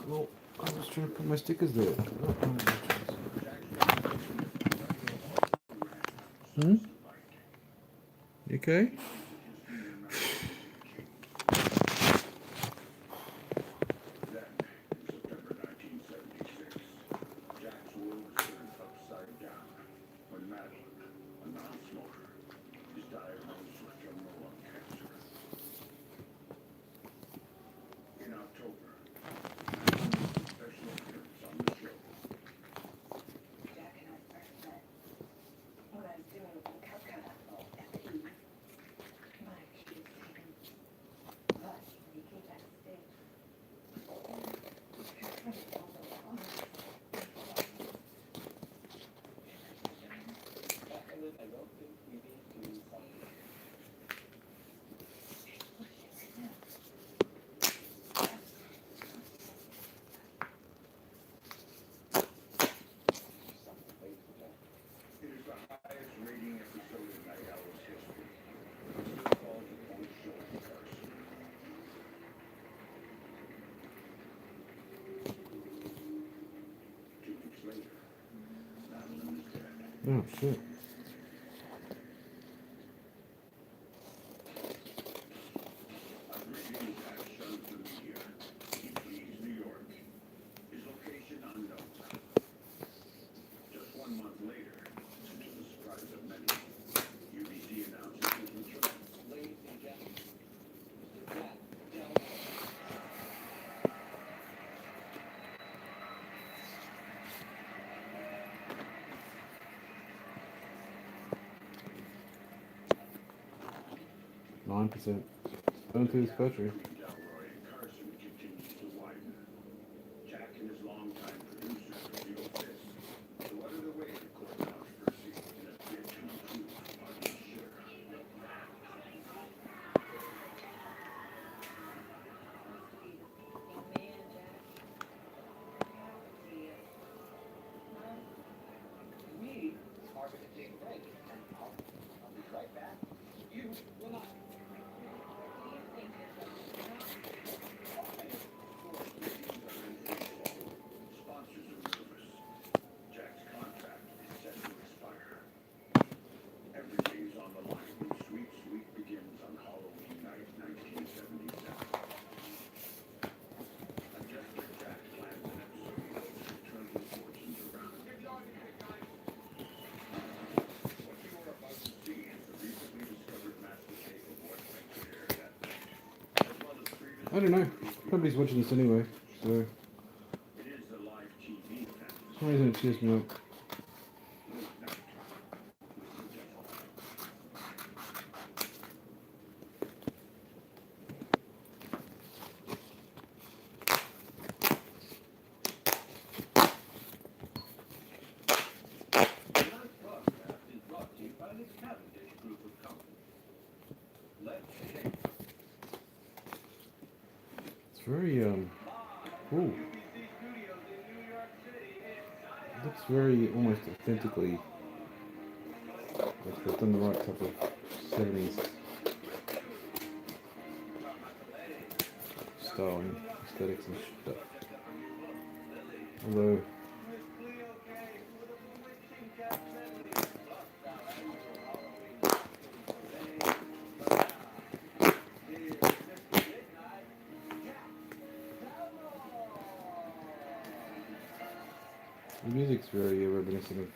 Well, I was trying to put my stickers there. Hmm? You okay?
Then, in September 1976, Jack's world was turned upside down when Macdonald, a non-smoker, is diagnosed with terminal lung cancer. In October, Macdonald made a special appearance on the show.
Jack and I first met when I was doing Calcutta at the E. My she was taken. But when he came backstage,
It is the highest rating episode in Night Owl's history. It still calls the point show in Carson. 2 weeks later, Madeline is dead.
Oh shit.
On reading Jack's show to the media, he flees New York. His location unknown. Just 1 month later, and to the surprise of many, UBC announces his return.
Ladies and gentlemen, Mr. Jack Deluxe.
Nine percent. Going through this country.
Between Delroy and Carson continues to widen. Jack and his longtime producer reveal this. So what are the ways to court controversy in a bid to improve audience share?
We are going to take a break, and I'll be right back. You will not.
Sponsors are nervous. Jack's contract is set to expire. Everything is on the line when Sweet Sweet begins on Halloween night, 1977. A desperate Jack plans an episode in which to turn his fortunes around. What you are about to see is the recently discovered master tape of what transpired that night, as well as previous.
I don't know. Nobody's watching this anyway, so
It is the live TV event.
for some reason it cheers me up.
Late night with the devil.
Tonight's broadcast is brought to you by the Cavendish Group of Companies. Let's shake.
It's very ooh.
UBC Studios in New York City.
It looks very almost authentically like they've done the right type of 70s style and aesthetics and stuff. Although the music's very reminiscent of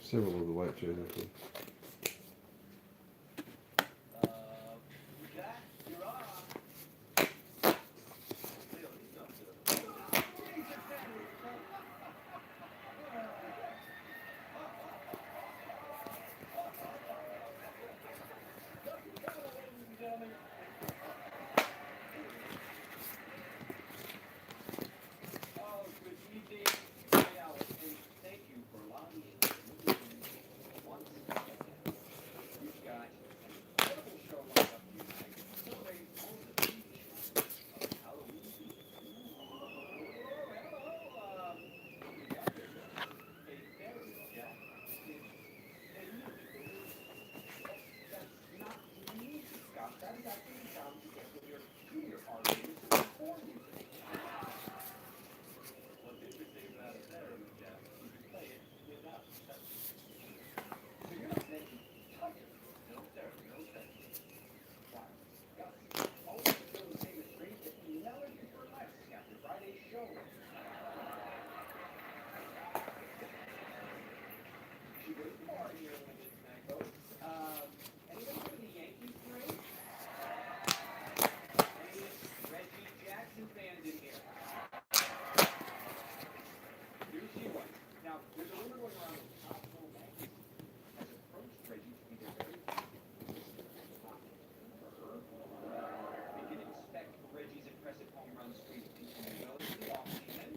several of the white shows actually.
Jack, you're on. Oh, good evening. Hey, Alex, and thank you for allowing me to once again. are here limited tonight, folks. Anybody go to the Yankees parade? Any Reggie Jackson fans in here? Here's you one. Now, there's a rumor going around with Cosmo Magazine has approached Reggie to be their very we can expect Reggie's impressive home run streak to continue well into the offseason.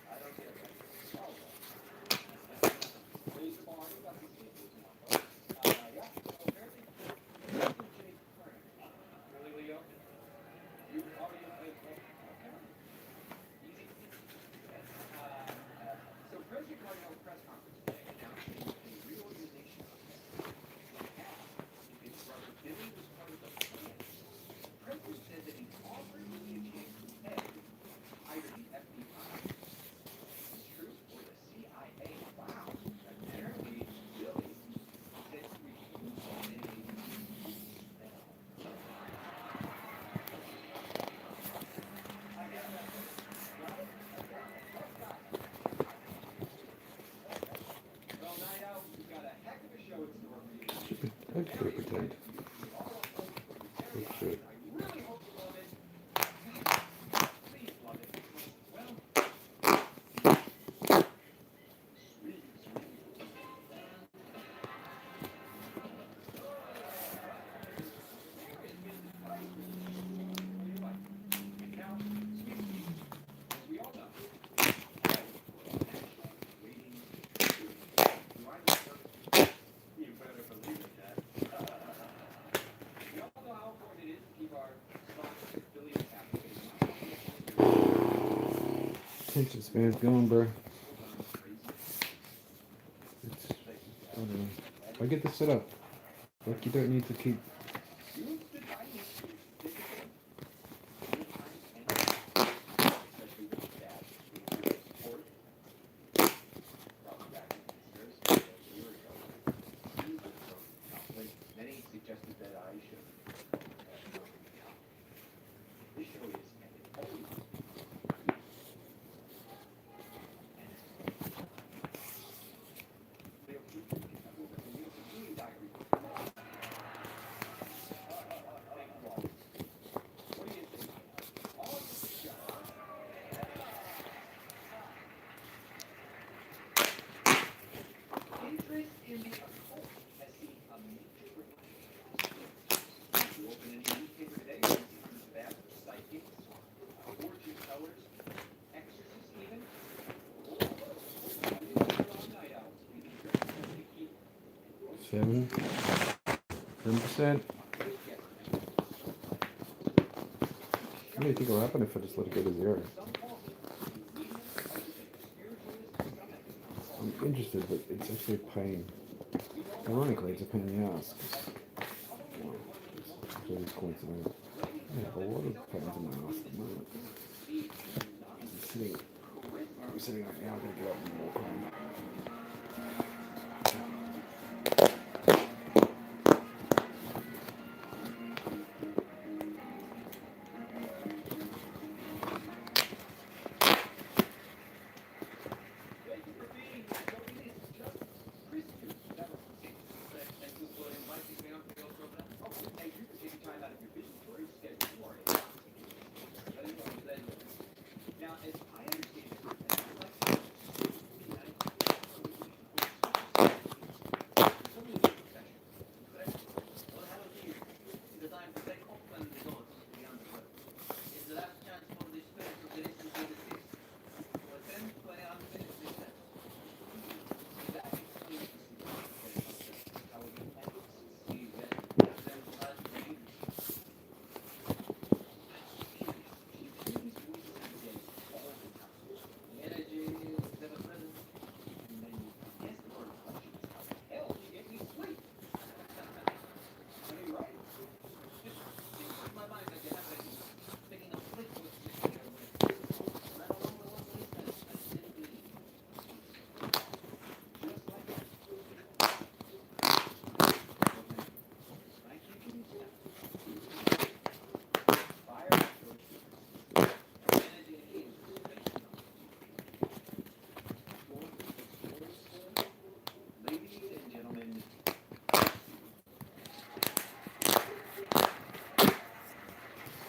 I don't get it. Raise the bar, we got these people tomorrow. Yeah, so apparently, Jake Curran. Really, Leo? You already okay. Easy. So President Cardinal's press conference today announced a reorganization of if his brother Billy was part of the plan. The president said that he offered Billy a chance to head either the FBI, it's true, or the CIA. Wow. Apparently, Billy said he refused any I guess that's it. Right? Well, night out, we've got a heck of a show in store for you.
Okay, pretend. Oh, shit.
I really hope you love it. Please love it. Well, sweet, sweet. There is Mr. Price. What do you like? Now, sweet pea, as we all know, national waiting period. Do I deserve it? You better believe it, Dad. We all know how important it is to keep our stocks affiliates happy.
Attention span's going, bro. It's, I don't know. I get this set up. Like, you don't need to keep.
You stood by me through thick and thin. Good times and bad, especially with your dad. With your support. Probably back in the years, a year ago. You were from conflict. Many suggested that I should have known the account. This show is, and it always will be, and it's Leo, keep really diary. Thank you all. What do you think? All of this show. Interest in the occult has seen a major revival. If you open any newspaper today, you see news about psychics, fortune tellers, exorcists even. We need to all night owls. We need to keep
7%. What do you think will happen if I just let it go to 0? I'm interested, but it's actually a pain. Ironically, it's a pain in the ass. Well, it's really coincidental. I have a lot of pains in my ass at the moment. I'm sitting right now, I'm going to get up and walk home.
Now, as I understand it,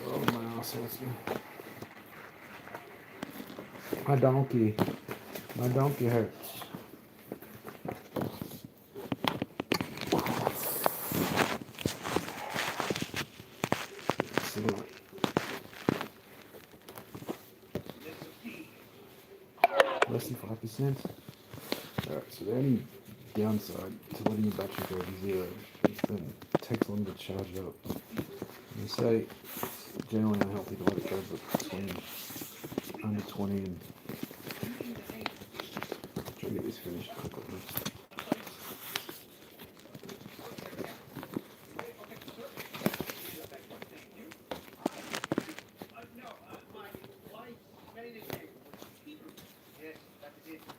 Oh, my ass hurts me. My donkey. My donkey hurts. Excellent. Less than 5%. Alright, so the only downside to letting your battery go to zero is then it takes longer to charge up. And they say it's generally unhealthy to let it go between under 20 and try to get this finished quickly.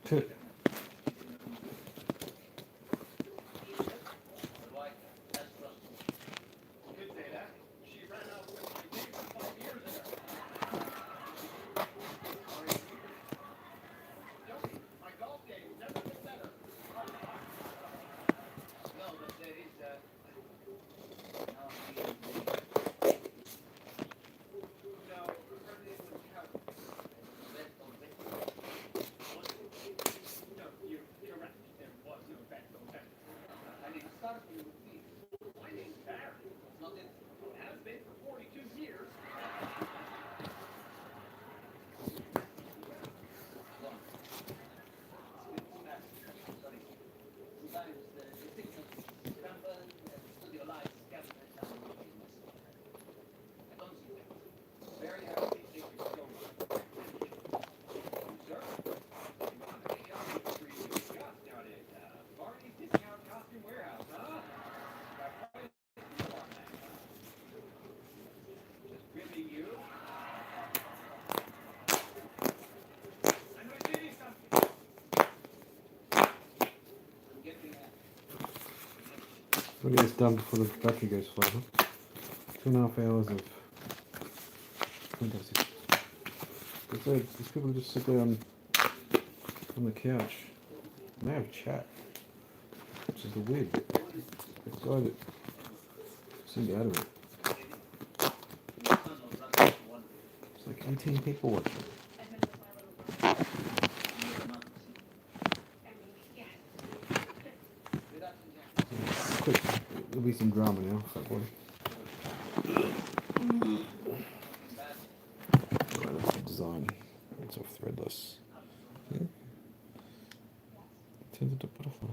Good. We'll get this done before the battery goes flat, huh? 2.5 hours of fantastic. These people just sit there on the couch and they have chat, which is the weird bit. This guy that seemed out of it. It's like 18 people watching. Quick, there'll be some drama now, fat boy. Alright, that's the design. It's off threadless. Yeah. Turns into a butterfly.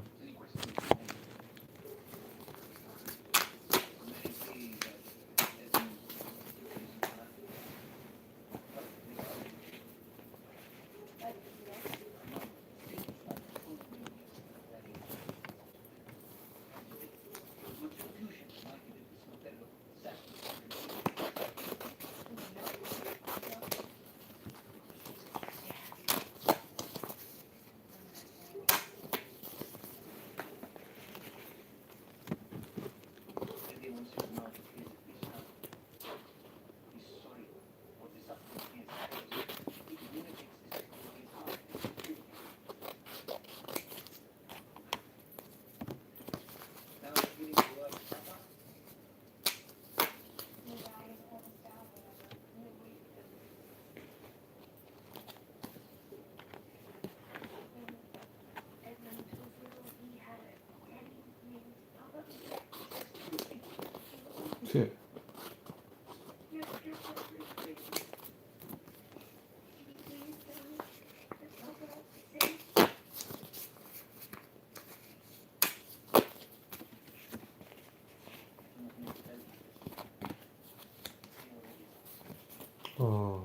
That's it. Oh.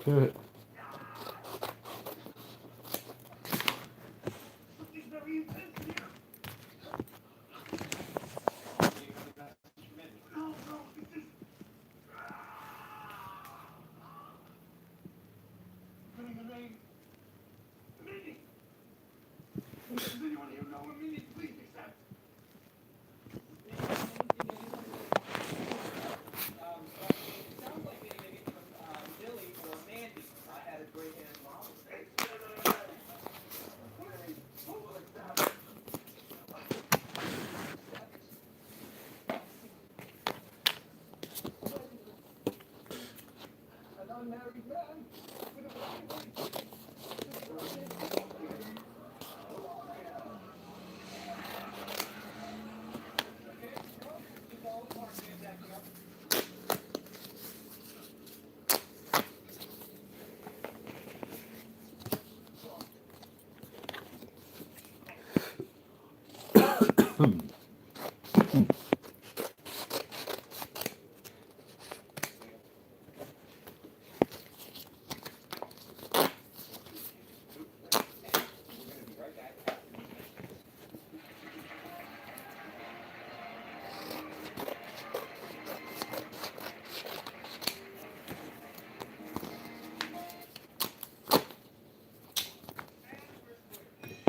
Good.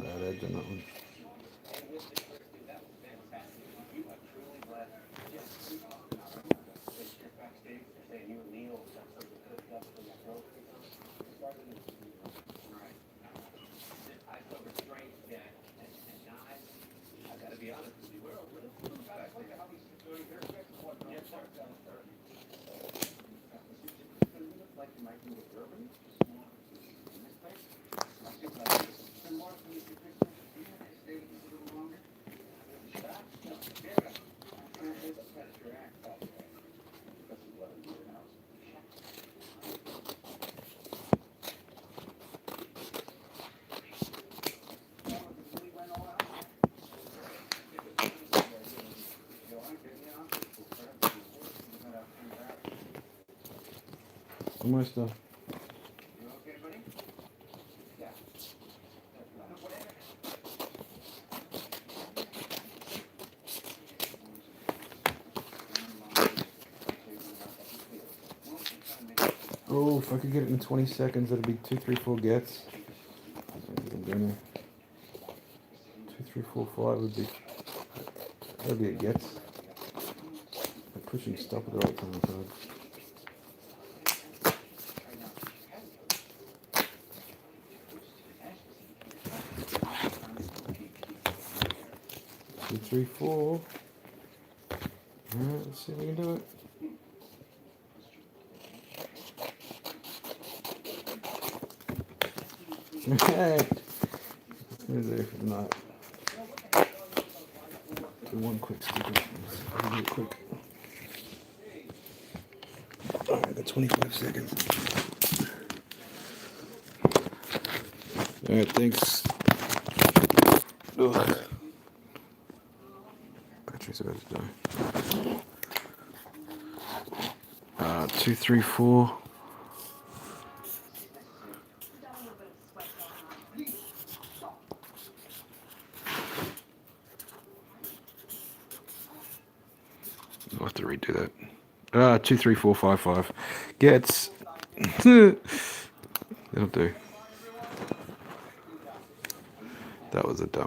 Bad edge on that one. Almost done. 'Oh, if I could get it in 20 seconds, that'd be 2, 3, 4 gets. 2, 3, 4, 5 would be. That'd be a gets. I'm pushing stop at the right time. So. 2, 3, 4. Alright, let's see if we can do it. Hey! What's going to do for the night? Do one quick sticker. I'll do it quick. Alright, I got 25 seconds. Alright, thanks. Ugh. Battery's about to die. 2, 3, 4. I'll have to redo that. 2, 3, 4, 5, 5. Gets. That'll do. That was a dumb.